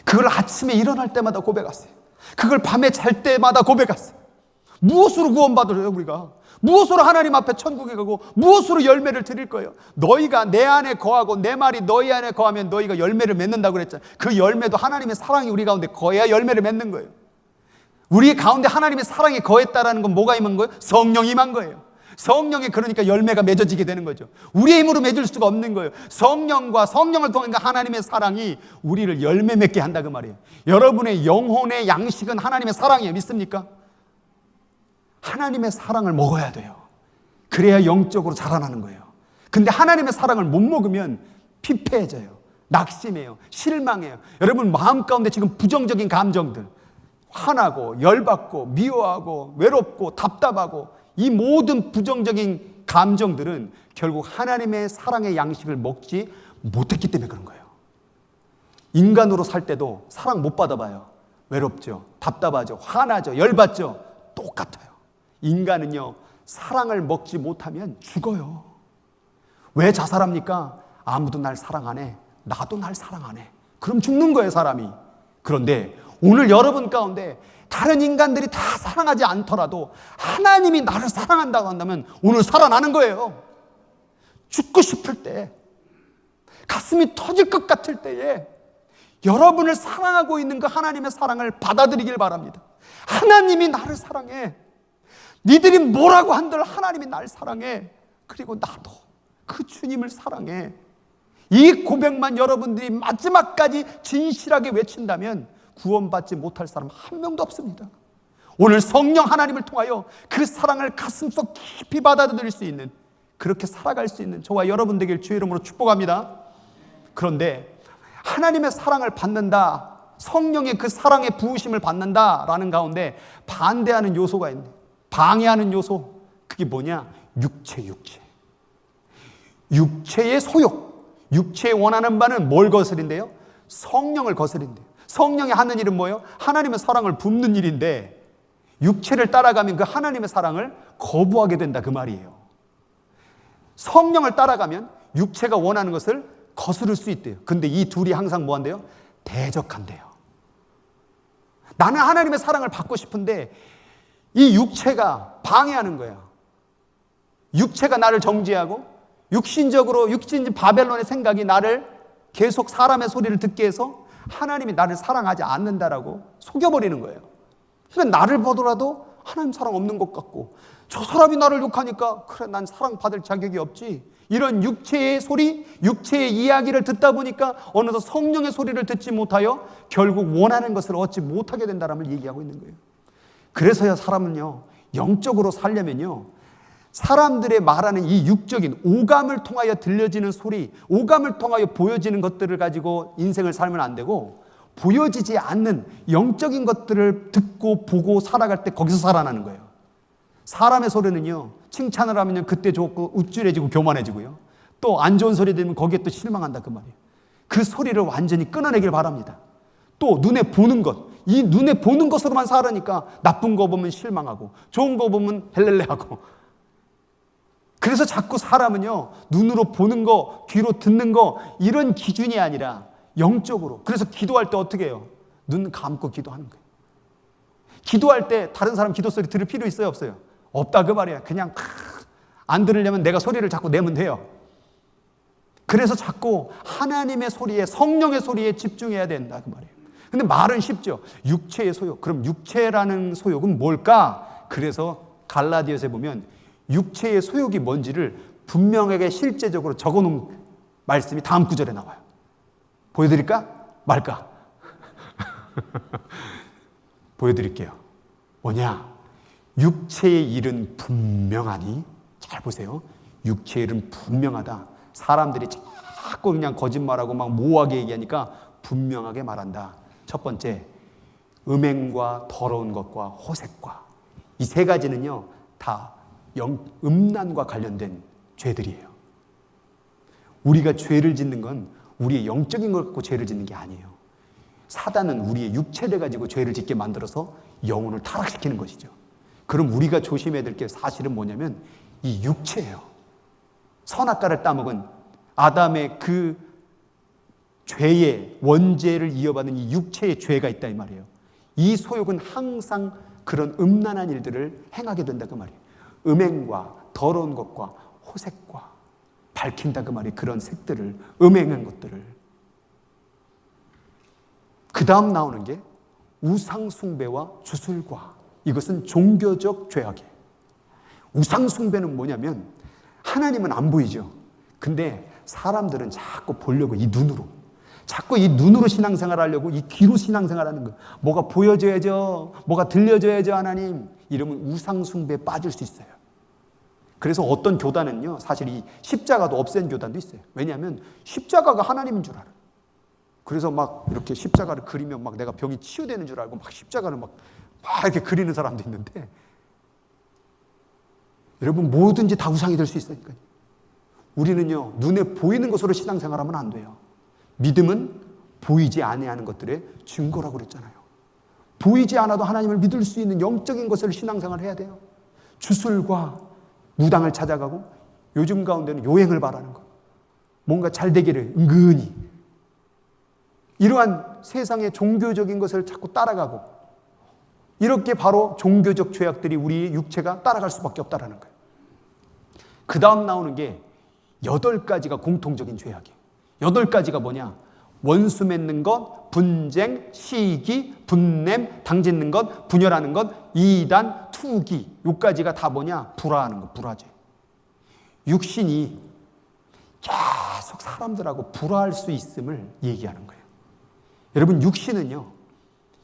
그걸 아침에 일어날 때마다 고백하세요. 그걸 밤에 잘 때마다 고백하세요. 무엇으로 구원받으려요? 우리가 무엇으로 하나님 앞에 천국에 가고 무엇으로 열매를 드릴 거예요? 너희가 내 안에 거하고 내 말이 너희 안에 거하면 너희가 열매를 맺는다고 그랬잖아요. 그 열매도 하나님의 사랑이 우리 가운데 거해야 열매를 맺는 거예요. 우리 가운데 하나님의 사랑이 거했다라는 건 뭐가 임한 거예요? 성령이 임한 거예요. 성령이, 그러니까 열매가 맺어지게 되는 거죠. 우리의 힘으로 맺을 수가 없는 거예요. 성령과 성령을 통한 하나님의 사랑이 우리를 열매 맺게 한다 그 말이에요. 여러분의 영혼의 양식은 하나님의 사랑이에요. 믿습니까? 하나님의 사랑을 먹어야 돼요. 그래야 영적으로 자라나는 거예요. 근데 하나님의 사랑을 못 먹으면 피폐해져요. 낙심해요. 실망해요. 여러분 마음 가운데 지금 부정적인 감정들, 화나고 열받고 미워하고 외롭고 답답하고, 이 모든 부정적인 감정들은 결국 하나님의 사랑의 양식을 먹지 못했기 때문에 그런 거예요. 인간으로 살 때도 사랑 못 받아봐요. 외롭죠, 답답하죠, 화나죠, 열받죠. 똑같아요. 인간은요, 사랑을 먹지 못하면 죽어요. 왜 자살합니까? 아무도 날 사랑 안 해, 나도 날 사랑 안 해. 그럼 죽는 거예요, 사람이. 그런데 오늘 여러분 가운데 다른 인간들이 다 사랑하지 않더라도 하나님이 나를 사랑한다고 한다면 오늘 살아나는 거예요. 죽고 싶을 때, 가슴이 터질 것 같을 때에 여러분을 사랑하고 있는 그 하나님의 사랑을 받아들이길 바랍니다. 하나님이 나를 사랑해. 니들이 뭐라고 한들 하나님이 날 사랑해. 그리고 나도 그 주님을 사랑해. 이 고백만 여러분들이 마지막까지 진실하게 외친다면 구원받지 못할 사람 한 명도 없습니다. 오늘 성령 하나님을 통하여 그 사랑을 가슴속 깊이 받아들일 수 있는, 그렇게 살아갈 수 있는 저와 여러분 되길 주의 이름으로 축복합니다. 그런데 하나님의 사랑을 받는다, 성령의 그 사랑의 부으심을 받는다라는 가운데 반대하는 요소가 있는데, 방해하는 요소, 그게 뭐냐? 육체의 소욕, 육체의 원하는 바는 뭘 거스린대요? 성령을 거스린대요. 성령이 하는 일은 뭐예요? 하나님의 사랑을 붓는 일인데, 육체를 따라가면 그 하나님의 사랑을 거부하게 된다 그 말이에요. 성령을 따라가면 육체가 원하는 것을 거스를 수 있대요. 근데 이 둘이 항상 뭐한대요? 대적한대요. 나는 하나님의 사랑을 받고 싶은데 이 육체가 방해하는 거예요. 육체가 나를 정죄하고 육신적으로 바벨론의 생각이 나를 계속 사람의 소리를 듣게 해서 하나님이 나를 사랑하지 않는다라고 속여버리는 거예요. 그러니까 나를 보더라도 하나님 사랑 없는 것 같고, 저 사람이 나를 욕하니까 그래 난 사랑받을 자격이 없지, 이런 육체의 소리, 육체의 이야기를 듣다 보니까 어느덧 성령의 소리를 듣지 못하여 결국 원하는 것을 얻지 못하게 된다는 걸 얘기하고 있는 거예요. 그래서야 사람은요, 영적으로 살려면요, 사람들의 말하는 이 육적인 오감을 통하여 들려지는 소리, 오감을 통하여 보여지는 것들을 가지고 인생을 살면 안 되고, 보여지지 않는 영적인 것들을 듣고 보고 살아갈 때 거기서 살아나는 거예요. 사람의 소리는요, 칭찬을 하면 그때 좋고 우쭐해지고 교만해지고요, 또 안 좋은 소리 들으면 거기에 또 실망한다 그 말이에요. 그 소리를 완전히 끊어내길 바랍니다. 또 눈에 보는 것, 이 눈에 보는 것으로만 살으니까 나쁜 거 보면 실망하고 좋은 거 보면 헬렐레하고, 그래서 자꾸 사람은요, 눈으로 보는 거, 귀로 듣는 거, 이런 기준이 아니라 영적으로. 그래서 기도할 때 어떻게 해요? 눈 감고 기도하는 거예요. 기도할 때 다른 사람 기도 소리 들을 필요 있어요, 없어요? 없다 그 말이야. 그냥 안 들으려면 내가 소리를 자꾸 내면 돼요. 그래서 자꾸 하나님의 소리에, 성령의 소리에 집중해야 된다 그 말이에요. 근데 말은 쉽죠. 육체의 소욕. 그럼 육체라는 소욕은 뭘까? 그래서 갈라디아서에 보면 육체의 소욕이 뭔지를 분명하게 실제적으로 적어놓은 말씀이 다음 구절에 나와요. 보여드릴까? 말까? 보여드릴게요. 뭐냐? 육체의 일은 분명하니, 잘 보세요. 육체의 일은 분명하다. 사람들이 자꾸 그냥 거짓말하고 막 모호하게 얘기하니까 분명하게 말한다. 첫 번째, 음행과 더러운 것과 호색과, 이 세 가지는요 다 음란과 관련된 죄들이에요. 우리가 죄를 짓는 건 우리의 영적인 걸 갖고 죄를 짓는 게 아니에요. 사단은 우리의 육체를 가지고 죄를 짓게 만들어서 영혼을 타락시키는 것이죠. 그럼 우리가 조심해야 될 게 사실은 뭐냐면 이 육체예요. 선악과를 따먹은 아담의 그 죄의 원죄를 이어받는 이 육체의 죄가 있다 이 말이에요. 이 소욕은 항상 그런 음란한 일들을 행하게 된다 그 말이에요. 음행과 더러운 것과 호색과 밝힌다 그 말이, 그런 색들을, 음행한 것들을. 그 다음 나오는 게 우상숭배와 주술과, 이것은 종교적 죄악이에요. 우상숭배는 뭐냐면 하나님은 안 보이죠. 근데 사람들은 자꾸 보려고 이 눈으로, 자꾸 이 눈으로 신앙생활 하려고 이 귀로 신앙생활 하는 거예요. 뭐가 보여져야죠, 뭐가 들려줘야죠 하나님, 이러면 우상숭배에 빠질 수 있어요. 그래서 어떤 교단은요, 사실 이 십자가도 없앤 교단도 있어요. 왜냐하면 십자가가 하나님인 줄 알아요. 그래서 막 이렇게 십자가를 그리면 막 내가 병이 치유되는 줄 알고 막 십자가를 막 이렇게 그리는 사람도 있는데, 여러분 뭐든지 다 우상이 될 수 있으니까요. 우리는요 눈에 보이는 것으로 신앙생활하면 안 돼요. 믿음은 보이지 아니하는 것들의 증거라고 그랬잖아요. 보이지 않아도 하나님을 믿을 수 있는 영적인 것을 신앙생활 해야 돼요. 주술과 무당을 찾아가고, 요즘 가운데는 요행을 바라는 것, 뭔가 잘 되기를 은근히, 이러한 세상의 종교적인 것을 자꾸 따라가고, 이렇게 바로 종교적 죄악들이 우리 육체가 따라갈 수밖에 없다라는 거예요. 그 다음 나오는 게 8가지가 공통적인 죄악이에요. 8가지가 뭐냐? 원수 맺는 것, 분쟁, 시기, 분냄, 당짓는 것, 분열하는 것, 이단, 투기. 요까지가 다 뭐냐? 불화하는 것, 불화죄. 육신이 계속 사람들하고 불화할 수 있음을 얘기하는 거예요. 여러분 육신은요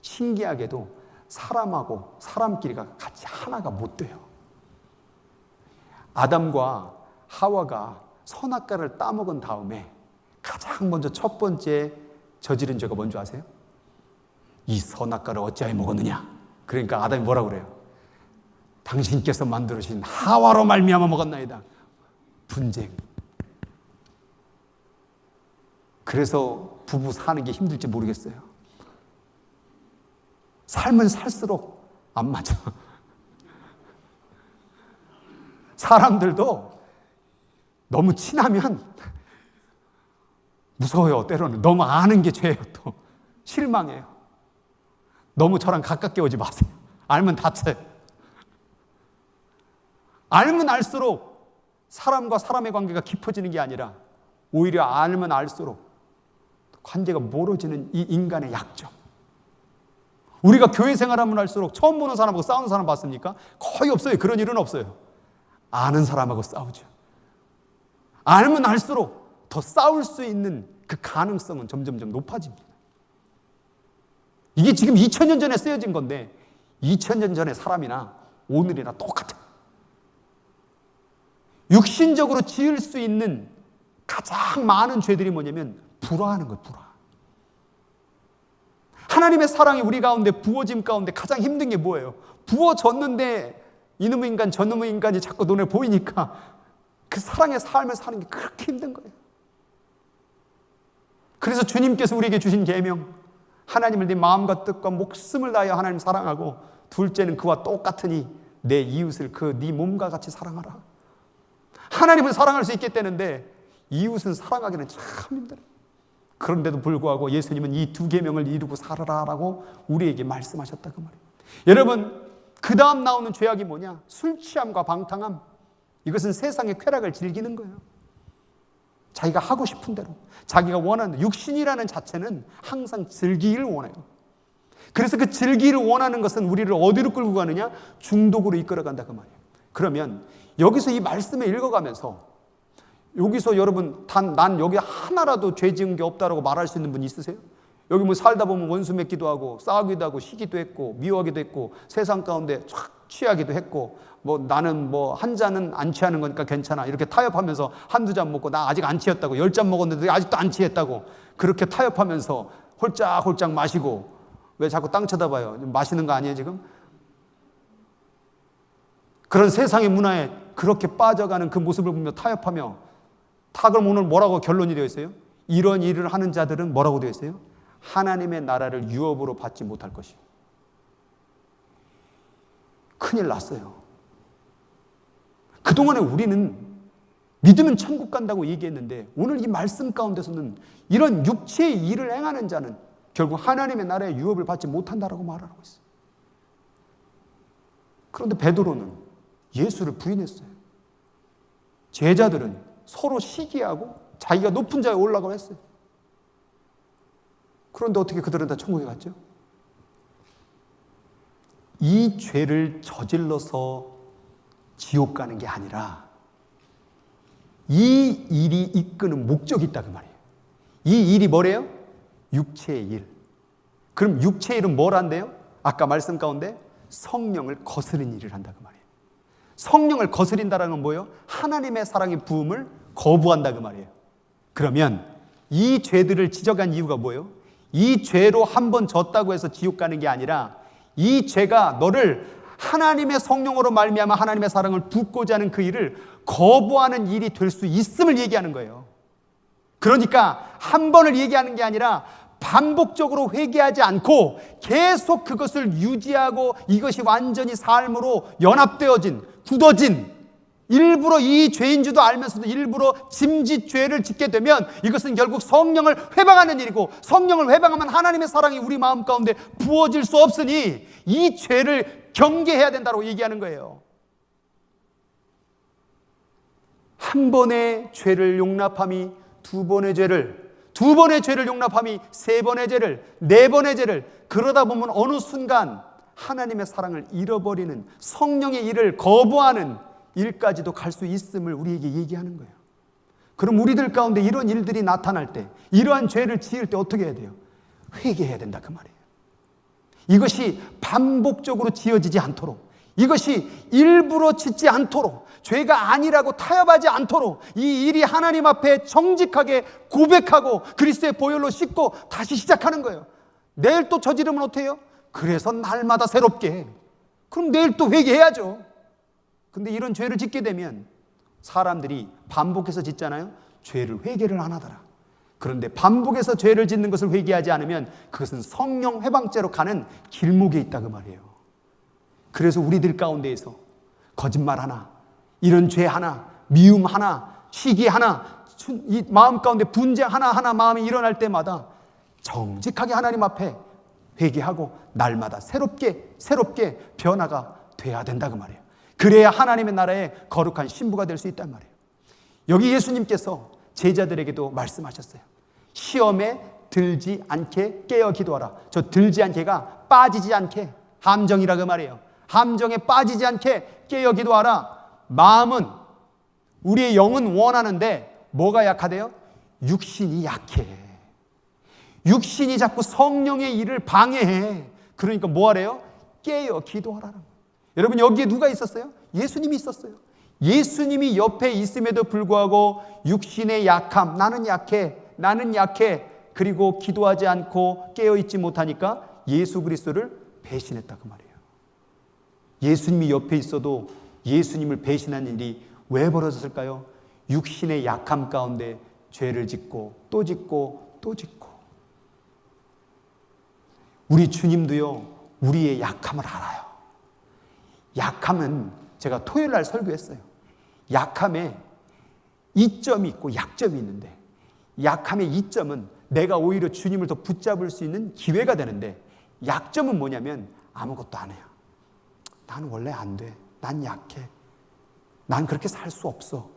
신기하게도 사람하고 사람끼리가 같이 하나가 못 돼요. 아담과 하와가 선악과를 따먹은 다음에 가장 먼저 첫 번째 저지른 죄가 뭔지 아세요? 이 선악과를 어찌하여 먹었느냐? 그러니까 아담이 뭐라고 그래요? 당신께서 만들으신 하와로 말미암아 먹었나이다. 분쟁. 그래서 부부 사는 게 힘들지 모르겠어요. 삶은 살수록 안 맞아. 사람들도 너무 친하면 무서워요. 때로는 너무 아는 게 죄예요. 또 실망해요. 너무 저랑 가깝게 오지 마세요. 알면 다쳐요. 알면 알수록 사람과 사람의 관계가 깊어지는 게 아니라 오히려 알면 알수록 관계가 멀어지는 이 인간의 약점. 우리가 교회 생활하면 할수록 처음 보는 사람하고 싸우는 사람 봤습니까? 거의 없어요. 그런 일은 없어요. 아는 사람하고 싸우죠. 알면 알수록 더 싸울 수 있는 그 가능성은 점점점 높아집니다. 이게 지금 2000년 전에 쓰여진 건데 2000년 전의 사람이나 오늘이나 똑같아요. 육신적으로 지을 수 있는 가장 많은 죄들이 뭐냐면 불화하는 거예요. 불화. 하나님의 사랑이 우리 가운데 부어짐 가운데 가장 힘든 게 뭐예요? 부어졌는데 이놈의 인간 저놈의 인간이 자꾸 눈에 보이니까 그 사랑의 삶을 사는 게 그렇게 힘든 거예요. 그래서 주님께서 우리에게 주신 계명, 하나님을 네 마음과 뜻과 목숨을 다하여 하나님 사랑하고, 둘째는 그와 똑같으니 내 이웃을 그 네 몸과 같이 사랑하라. 하나님은 사랑할 수 있겠다는데 이웃은 사랑하기는 참 힘들어요. 그런데도 불구하고 예수님은 이 두 계명을 이루고 살아라라고 우리에게 말씀하셨다 그 말이에요. 여러분, 그 다음 나오는 죄악이 뭐냐? 술 취함과 방탕함. 이것은 세상의 쾌락을 즐기는 거예요. 자기가 하고 싶은 대로, 자기가 원하는, 육신이라는 자체는 항상 즐기기를 원해요. 그래서 그 즐기기를 원하는 것은 우리를 어디로 끌고 가느냐? 중독으로 이끌어간다 그 말이에요. 그러면 여기서 이 말씀을 읽어가면서 여기서 여러분 난 여기 하나라도 죄 지은 게 없다라고 말할 수 있는 분 있으세요? 여기 뭐 살다 보면 원수 맺기도 하고 싸우기도 하고 시기도 했고 미워하기도 했고 세상 가운데 촥 취하기도 했고 뭐 나는 뭐 한 잔은 안 취하는 거니까 괜찮아 이렇게 타협하면서 한두 잔 먹고 나 아직 안 취했다고 10잔 먹었는데 아직도 안 취했다고 그렇게 타협하면서 홀짝홀짝 마시고 왜 자꾸 땅 쳐다봐요? 마시는 거 아니에요 지금? 그런 세상의 문화에 그렇게 빠져가는 그 모습을 보며 타협하며 그럼 오늘 뭐라고 결론이 되어 있어요? 이런 일을 하는 자들은 뭐라고 되어 있어요? 하나님의 나라를 유업으로 받지 못할 것이에요. 큰일 났어요. 그동안에 우리는 믿으면 천국 간다고 얘기했는데 오늘 이 말씀 가운데서는 이런 육체의 일을 행하는 자는 결국 하나님의 나라의 유업을 받지 못한다라고 말하고 있어요. 그런데 베드로는 예수를 부인했어요. 제자들은 서로 시기하고 자기가 높은 자에 올라가고 했어요. 그런데 어떻게 그들은 다 천국에 갔죠? 이 죄를 저질러서 지옥 가는 게 아니라 이 일이 이끄는 목적이 있다 그 말이에요. 이 일이 뭐래요? 육체의 일. 그럼 육체의 일은 뭘 한대요? 아까 말씀 가운데 성령을 거스르는 일을 한다 그 말이에요. 성령을 거스린다는 건 뭐예요? 하나님의 사랑의 부음을 거부한다 그 말이에요. 그러면 이 죄들을 지적한 이유가 뭐예요? 이 죄로 한번 졌다고 해서 지옥 가는 게 아니라 이 죄가 너를 하나님의 성령으로 말미암아 하나님의 사랑을 붓고자 하는 그 일을 거부하는 일이 될 수 있음을 얘기하는 거예요. 그러니까 한 번을 얘기하는 게 아니라 반복적으로 회개하지 않고 계속 그것을 유지하고 이것이 완전히 삶으로 연합되어진, 굳어진, 일부러 이 죄인 줄도 알면서도 일부러 짐짓 죄를 짓게 되면 이것은 결국 성령을 회방하는 일이고 성령을 회방하면 하나님의 사랑이 우리 마음 가운데 부어질 수 없으니 이 죄를 경계해야 된다고 얘기하는 거예요. 한 번의 죄를 용납함이 두 번의 죄를 용납함이 세 번의 죄를, 네 번의 죄를, 그러다 보면 어느 순간 하나님의 사랑을 잃어버리는 성령의 일을 거부하는 일까지도 갈 수 있음을 우리에게 얘기하는 거예요. 그럼 우리들 가운데 이런 일들이 나타날 때, 이러한 죄를 지을 때 어떻게 해야 돼요? 회개해야 된다 그 말이에요. 이것이 반복적으로 지어지지 않도록, 이것이 일부러 짓지 않도록, 죄가 아니라고 타협하지 않도록 이 일이 하나님 앞에 정직하게 고백하고 그리스도의 보혈로 씻고 다시 시작하는 거예요. 내일 또 저지르면 어떻게 해요? 그래서 날마다 새롭게. 그럼 내일 또 회개해야죠. 근데 이런 죄를 짓게 되면 사람들이 반복해서 짓잖아요. 죄를 회개를 안 하더라. 그런데 반복해서 죄를 짓는 것을 회개하지 않으면 그것은 성령 회방죄로 가는 길목에 있다 그 말이에요. 그래서 우리들 가운데에서 거짓말 하나, 이런 죄 하나, 미움 하나, 시기 하나, 이 마음 가운데 분쟁 하나하나 마음이 일어날 때마다 정직하게 하나님 앞에 회개하고 날마다 새롭게 변화가 돼야 된다 그 말이에요. 그래야 하나님의 나라의 거룩한 신부가 될 수 있단 말이에요. 여기 예수님께서 제자들에게도 말씀하셨어요. 시험에 들지 않게 깨어 기도하라. 저 들지 않게가 빠지지 않게, 함정이라 그 말이에요. 함정에 빠지지 않게 깨어 기도하라. 마음은, 우리의 영은 원하는데 뭐가 약하대요? 육신이 약해. 육신이 자꾸 성령의 일을 방해해. 그러니까 뭐 하래요? 깨어 기도하라. 여러분 여기에 누가 있었어요? 예수님이 있었어요. 예수님이 옆에 있음에도 불구하고 육신의 약함, 나는 약해, 그리고 기도하지 않고 깨어있지 못하니까 예수 그리스도를 배신했다 그 말이에요. 예수님이 옆에 있어도 예수님을 배신한 일이 왜 벌어졌을까요? 육신의 약함 가운데 죄를 짓고 또 짓고 또 짓고. 우리 주님도요, 우리의 약함을 알아요. 약함은 제가 토요일 날 설교했어요. 약함에 이점이 있고 약점이 있는데, 약함의 이점은 내가 오히려 주님을 더 붙잡을 수 있는 기회가 되는데, 약점은 뭐냐면 아무것도 안 해요. 난 원래 안 돼. 난 약해. 난 그렇게 살 수 없어.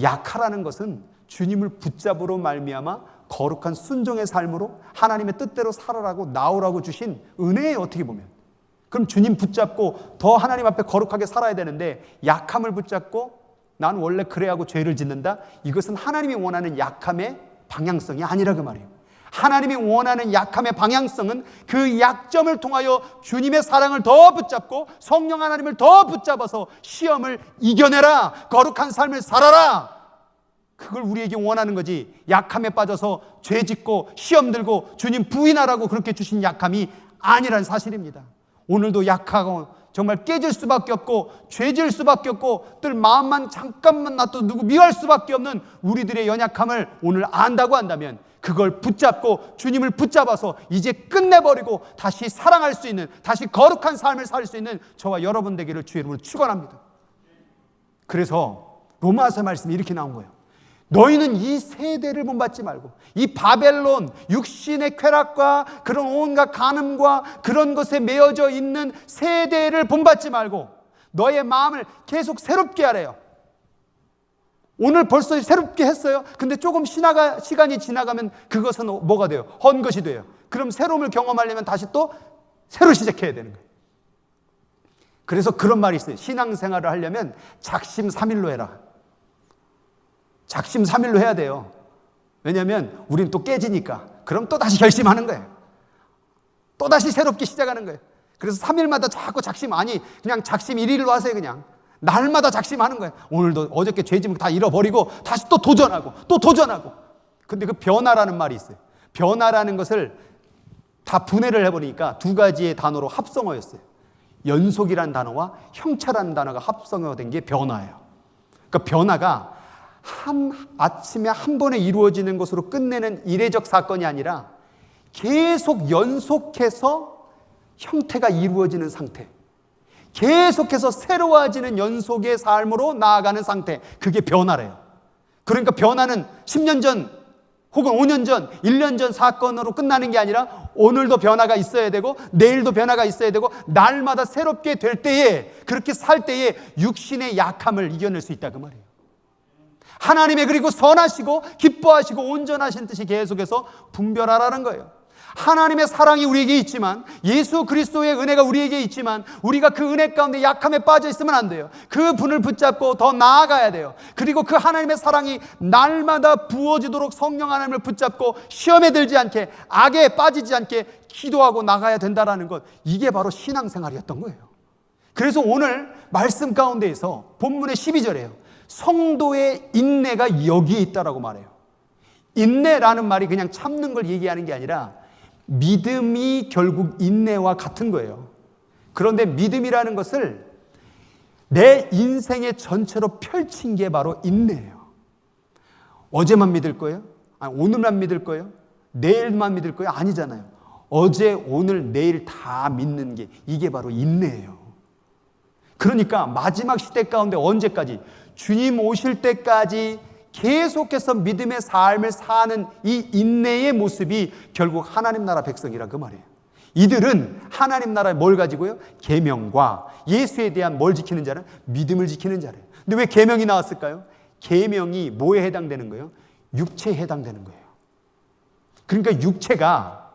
약하라는 것은 주님을 붙잡으로 말미암아 거룩한 순종의 삶으로 하나님의 뜻대로 살아라고 나오라고 주신 은혜예요, 어떻게 보면. 그럼 주님 붙잡고 더 하나님 앞에 거룩하게 살아야 되는데, 약함을 붙잡고 난 원래 그래 하고 죄를 짓는다? 이것은 하나님이 원하는 약함의 방향성이 아니라 그 말이에요. 하나님이 원하는 약함의 방향성은 그 약점을 통하여 주님의 사랑을 더 붙잡고 성령 하나님을 더 붙잡아서 시험을 이겨내라, 거룩한 삶을 살아라, 그걸 우리에게 원하는 거지. 약함에 빠져서 죄 짓고 시험 들고 주님 부인하라고 그렇게 주신 약함이 아니란 사실입니다. 오늘도 약하고 정말 깨질 수밖에 없고 죄질 수밖에 없고 늘 마음만 잠깐만 놔도 누구 미워할 수밖에 없는 우리들의 연약함을 오늘 안다고 한다면, 그걸 붙잡고 주님을 붙잡아서 이제 끝내버리고 다시 사랑할 수 있는, 다시 거룩한 삶을 살 수 있는 저와 여러분 되기를 주의 이름으로 축원합니다. 그래서 로마서 말씀이 이렇게 나온 거예요. 너희는 이 세대를 본받지 말고, 이 바벨론 육신의 쾌락과 그런 온갖 간음과 그런 것에 매여져 있는 세대를 본받지 말고 너의 마음을 계속 새롭게 하래요. 오늘 벌써 새롭게 했어요. 근데 조금 시간이 지나가면 그것은 뭐가 돼요? 헛것이 돼요. 그럼 새로움을 경험하려면 다시 또 새로 시작해야 되는 거예요. 그래서 그런 말이 있어요. 신앙생활을 하려면 작심삼일로 해라. 작심삼일로 해야 돼요. 왜냐하면 우린 또 깨지니까. 그럼 또 다시 결심하는 거예요. 또 다시 새롭게 시작하는 거예요. 그래서 3일마다 자꾸 작심, 아니 그냥 작심 1일로 하세요. 그냥 날마다 작심하는 거예요. 오늘도 어저께 죄짐을 다 잃어버리고 다시 또 도전하고 또 도전하고. 근데 그 변화라는 말이 있어요. 변화라는 것을 다 분해를 해버리니까 두 가지의 단어로 합성어였어요. 연속이라는 단어와 형차라는 단어가 합성어된 게 변화예요. 그러니까 변화가 한 아침에 한 번에 이루어지는 것으로 끝내는 이례적 사건이 아니라 계속 연속해서 형태가 이루어지는 상태, 계속해서 새로워지는 연속의 삶으로 나아가는 상태, 그게 변화래요. 그러니까 변화는 10년 전 혹은 5년 전, 1년 전 사건으로 끝나는 게 아니라 오늘도 변화가 있어야 되고 내일도 변화가 있어야 되고 날마다 새롭게 될 때에, 그렇게 살 때에 육신의 약함을 이겨낼 수 있다 그 말이에요. 하나님의 그리고 선하시고 기뻐하시고 온전하신 뜻이 계속해서 분별하라는 거예요. 하나님의 사랑이 우리에게 있지만, 예수 그리스도의 은혜가 우리에게 있지만, 우리가 그 은혜 가운데 약함에 빠져 있으면 안 돼요. 그 분을 붙잡고 더 나아가야 돼요. 그리고 그 하나님의 사랑이 날마다 부어지도록 성령 하나님을 붙잡고 시험에 들지 않게, 악에 빠지지 않게 기도하고 나가야 된다는 것, 이게 바로 신앙생활이었던 거예요. 그래서 오늘 말씀 가운데에서 본문의 12절이에요. 성도의 인내가 여기에 있다라고 말해요. 인내라는 말이 그냥 참는 걸 얘기하는 게 아니라 믿음이 결국 인내와 같은 거예요. 그런데 믿음이라는 것을 내 인생의 전체로 펼친 게 바로 인내예요. 어제만 믿을 거예요? 아니, 오늘만 믿을 거예요? 내일만 믿을 거예요? 아니잖아요. 어제, 오늘, 내일 다 믿는 게, 이게 바로 인내예요. 그러니까 마지막 시대 가운데 언제까지? 주님 오실 때까지 계속해서 믿음의 삶을 사는 이 인내의 모습이 결국 하나님 나라 백성이라 그 말이에요. 이들은 하나님 나라에 뭘 가지고요? 계명과 예수에 대한 뭘 지키는 자는? 믿음을 지키는 자래요. 근데 왜 계명이 나왔을까요? 계명이 뭐에 해당되는 거예요? 육체에 해당되는 거예요. 그러니까 육체가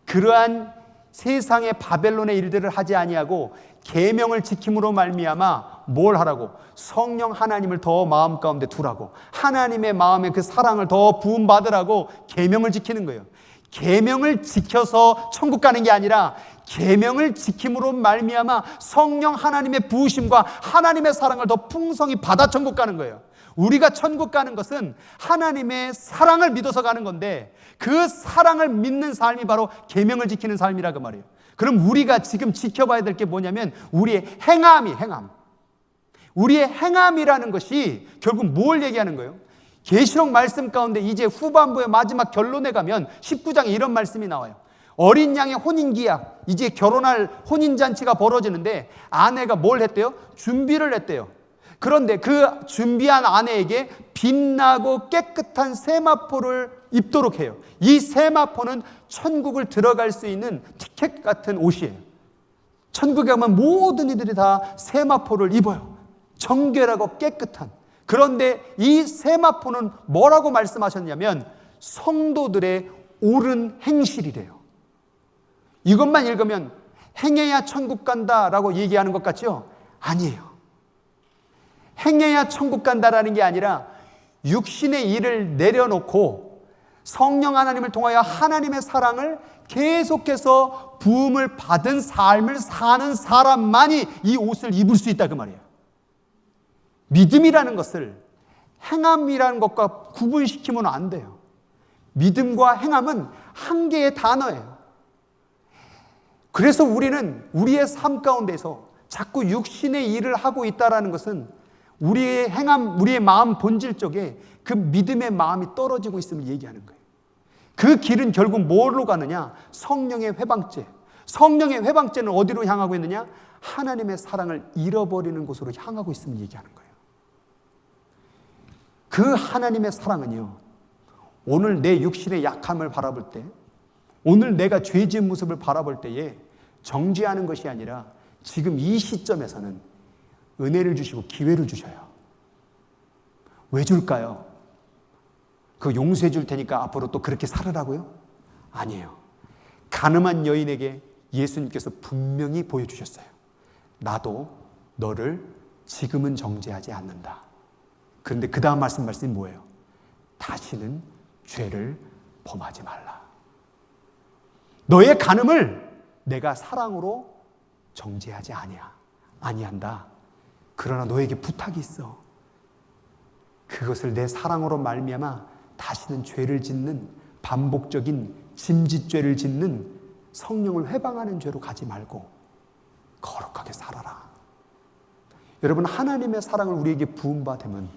그러한 세상의 바벨론의 일들을 하지 아니하고 계명을 지킴으로 말미암아 뭘 하라고? 성령 하나님을 더 마음 가운데 두라고, 하나님의 마음에 그 사랑을 더 부음받으라고 계명을 지키는 거예요. 계명을 지켜서 천국 가는 게 아니라 계명을 지킴으로 말미암아 성령 하나님의 부으심과 하나님의 사랑을 더 풍성히 받아 천국 가는 거예요. 우리가 천국 가는 것은 하나님의 사랑을 믿어서 가는 건데, 그 사랑을 믿는 삶이 바로 계명을 지키는 삶이라 그 말이에요. 그럼 우리가 지금 지켜봐야 될 게 뭐냐면 우리의 행함. 우리의 행함이라는 것이 결국 뭘 얘기하는 거예요? 계시록 말씀 가운데 이제 후반부의 마지막 결론에 가면 19장에 이런 말씀이 나와요. 어린 양의 혼인기약, 이제 결혼할 혼인잔치가 벌어지는데 아내가 뭘 했대요? 준비를 했대요. 그런데 그 준비한 아내에게 빛나고 깨끗한 세마포를 입도록 해요. 이 세마포는 천국을 들어갈 수 있는 티켓 같은 옷이에요. 천국에 가면 모든 이들이 다 세마포를 입어요. 정결하고 깨끗한. 그런데 이 세마포는 뭐라고 말씀하셨냐면 성도들의 옳은 행실이래요. 이것만 읽으면 행해야 천국 간다라고 얘기하는 것 같죠? 아니에요. 행해야 천국 간다라는 게 아니라 육신의 일을 내려놓고 성령 하나님을 통하여 하나님의 사랑을 계속해서 부음을 받은 삶을 사는 사람만이 이 옷을 입을 수 있다 그 말이에요. 믿음이라는 것을 행함이라는 것과 구분시키면 안 돼요. 믿음과 행함은 한 개의 단어예요. 그래서 우리는 우리의 삶 가운데서 자꾸 육신의 일을 하고 있다는 것은 우리의 행함, 우리의 마음 본질 쪽에 그 믿음의 마음이 떨어지고 있음을 얘기하는 거예요. 그 길은 결국 뭘로 가느냐? 성령의 회방죄. 성령의 회방죄는 어디로 향하고 있느냐? 하나님의 사랑을 잃어버리는 곳으로 향하고 있음을 얘기하는 거예요. 그 하나님의 사랑은요, 오늘 내 육신의 약함을 바라볼 때, 오늘 내가 죄 지은 모습을 바라볼 때에 정죄하는 것이 아니라 지금 이 시점에서는 은혜를 주시고 기회를 주셔요. 왜 줄까요? 그 용서해 줄 테니까 앞으로 또 그렇게 살으라고요? 아니에요. 가늠한 여인에게 예수님께서 분명히 보여주셨어요. 나도 너를 지금은 정죄하지 않는다. 그런데 그 다음 말씀이 뭐예요? 다시는 죄를 범하지 말라. 너의 간음을 내가 사랑으로 정죄하지 아니한다. 그러나 너에게 부탁이 있어. 그것을 내 사랑으로 말미암아 다시는 죄를 짓는 반복적인 짐짓죄를 짓는 성령을 회방하는 죄로 가지 말고 거룩하게 살아라. 여러분, 하나님의 사랑을 우리에게 부음받으면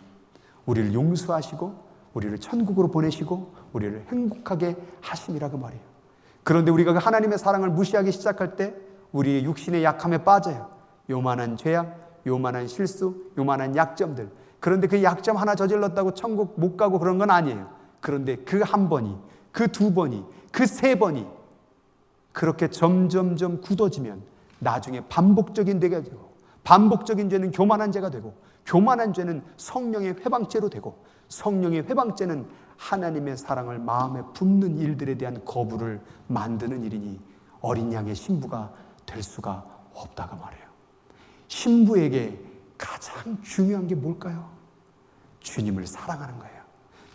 우리를 용서하시고 우리를 천국으로 보내시고 우리를 행복하게 하심이라고 말이에요. 그런데 우리가 하나님의 사랑을 무시하기 시작할 때 우리의 육신의 약함에 빠져요. 요만한 죄악, 요만한 실수, 요만한 약점들. 그런데 그 약점 하나 저질렀다고 천국 못 가고 그런 건 아니에요. 그런데 그 한 번이, 그 두 번이, 그 세 번이 그렇게 점점점 굳어지면 나중에 반복적인 죄가 되고, 반복적인 죄는 교만한 죄가 되고, 교만한 죄는 성령의 회방죄로 되고, 성령의 회방죄는 하나님의 사랑을 마음에 품는 일들에 대한 거부를 만드는 일이니 어린 양의 신부가 될 수가 없다고 말해요. 신부에게 가장 중요한 게 뭘까요? 주님을 사랑하는 거예요.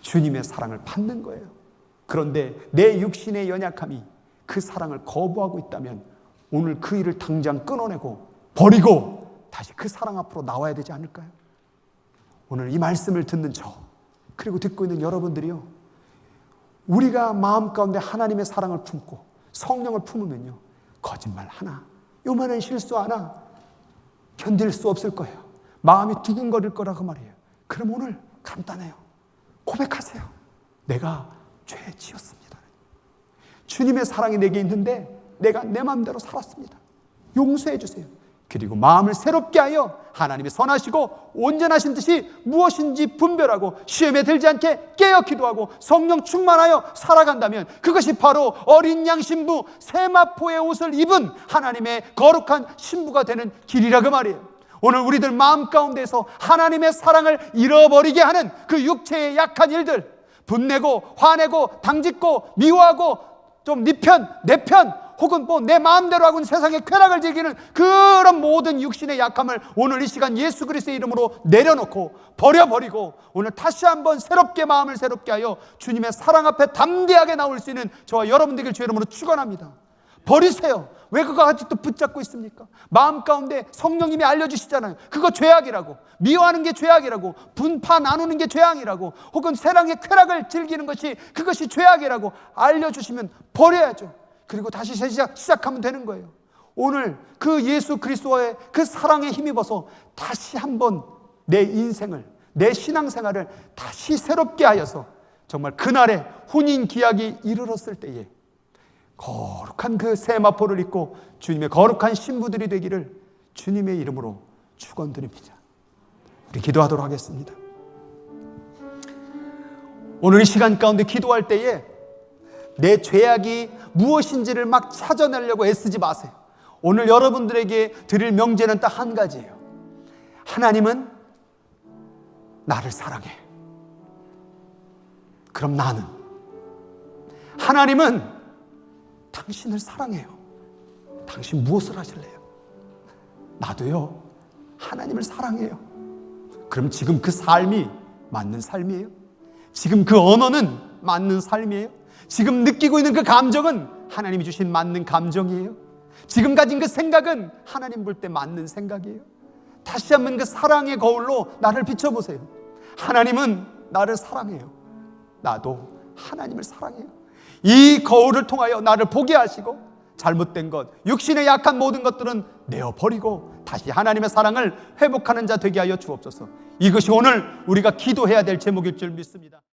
주님의 사랑을 받는 거예요. 그런데 내 육신의 연약함이 그 사랑을 거부하고 있다면 오늘 그 일을 당장 끊어내고 버리고 다시 그 사랑 앞으로 나와야 되지 않을까요? 오늘 이 말씀을 듣는 저, 그리고 듣고 있는 여러분들이요, 우리가 마음 가운데 하나님의 사랑을 품고 성령을 품으면요, 거짓말 하나, 요만한 실수 하나 견딜 수 없을 거예요. 마음이 두근거릴 거라고 말이에요. 그럼 오늘 간단해요. 고백하세요. 내가 죄 지었습니다. 주님의 사랑이 내게 있는데 내가 내 마음대로 살았습니다. 용서해 주세요. 그리고 마음을 새롭게 하여 하나님이 선하시고 온전하신 뜻이 무엇인지 분별하고 시험에 들지 않게 깨어 기도하고 성령 충만하여 살아간다면 그것이 바로 어린 양 신부 세마포의 옷을 입은 하나님의 거룩한 신부가 되는 길이라고 말이에요. 오늘 우리들 마음 가운데서 하나님의 사랑을 잃어버리게 하는 그 육체의 약한 일들, 분내고 화내고 당짓고 미워하고 좀 네 편, 내 편, 혹은 뭐 내 마음대로 하고 세상의 쾌락을 즐기는 그런 모든 육신의 약함을 오늘 이 시간 예수 그리스도의 이름으로 내려놓고 버려버리고 오늘 다시 한번 새롭게 마음을 새롭게 하여 주님의 사랑 앞에 담대하게 나올 수 있는 저와 여러분들에게 주의 이름으로 축원합니다. 버리세요. 왜 그거 아직도 붙잡고 있습니까? 마음 가운데 성령님이 알려주시잖아요. 그거 죄악이라고, 미워하는 게 죄악이라고, 분파 나누는 게 죄악이라고, 혹은 세상의 쾌락을 즐기는 것이 그것이 죄악이라고 알려주시면 버려야죠. 그리고 다시 시작하면 되는 거예요. 오늘 그 예수 그리스도의 그 사랑에 힘입어서 다시 한번 내 인생을, 내 신앙생활을 다시 새롭게 하여서 정말 그날의 혼인 기약이 이르렀을 때에 거룩한 그 세마포를 입고 주님의 거룩한 신부들이 되기를 주님의 이름으로 축원드립니다. 우리 기도하도록 하겠습니다. 오늘 이 시간 가운데 기도할 때에 내 죄악이 무엇인지를 막 찾아내려고 애쓰지 마세요. 오늘 여러분들에게 드릴 명제는 딱 한 가지예요. 하나님은 나를 사랑해. 그럼 나는, 하나님은 당신을 사랑해요. 당신 무엇을 하실래요? 나도요, 하나님을 사랑해요. 그럼 지금 그 삶이 맞는 삶이에요? 지금 그 언어는 맞는 삶이에요? 지금 느끼고 있는 그 감정은 하나님이 주신 맞는 감정이에요? 지금 가진 그 생각은 하나님 볼 때 맞는 생각이에요? 다시 한번 그 사랑의 거울로 나를 비춰보세요. 하나님은 나를 사랑해요. 나도 하나님을 사랑해요. 이 거울을 통하여 나를 보게 하시고 잘못된 것, 육신의 약한 모든 것들은 내어버리고 다시 하나님의 사랑을 회복하는 자 되게 하여 주옵소서. 이것이 오늘 우리가 기도해야 될 제목일 줄 믿습니다.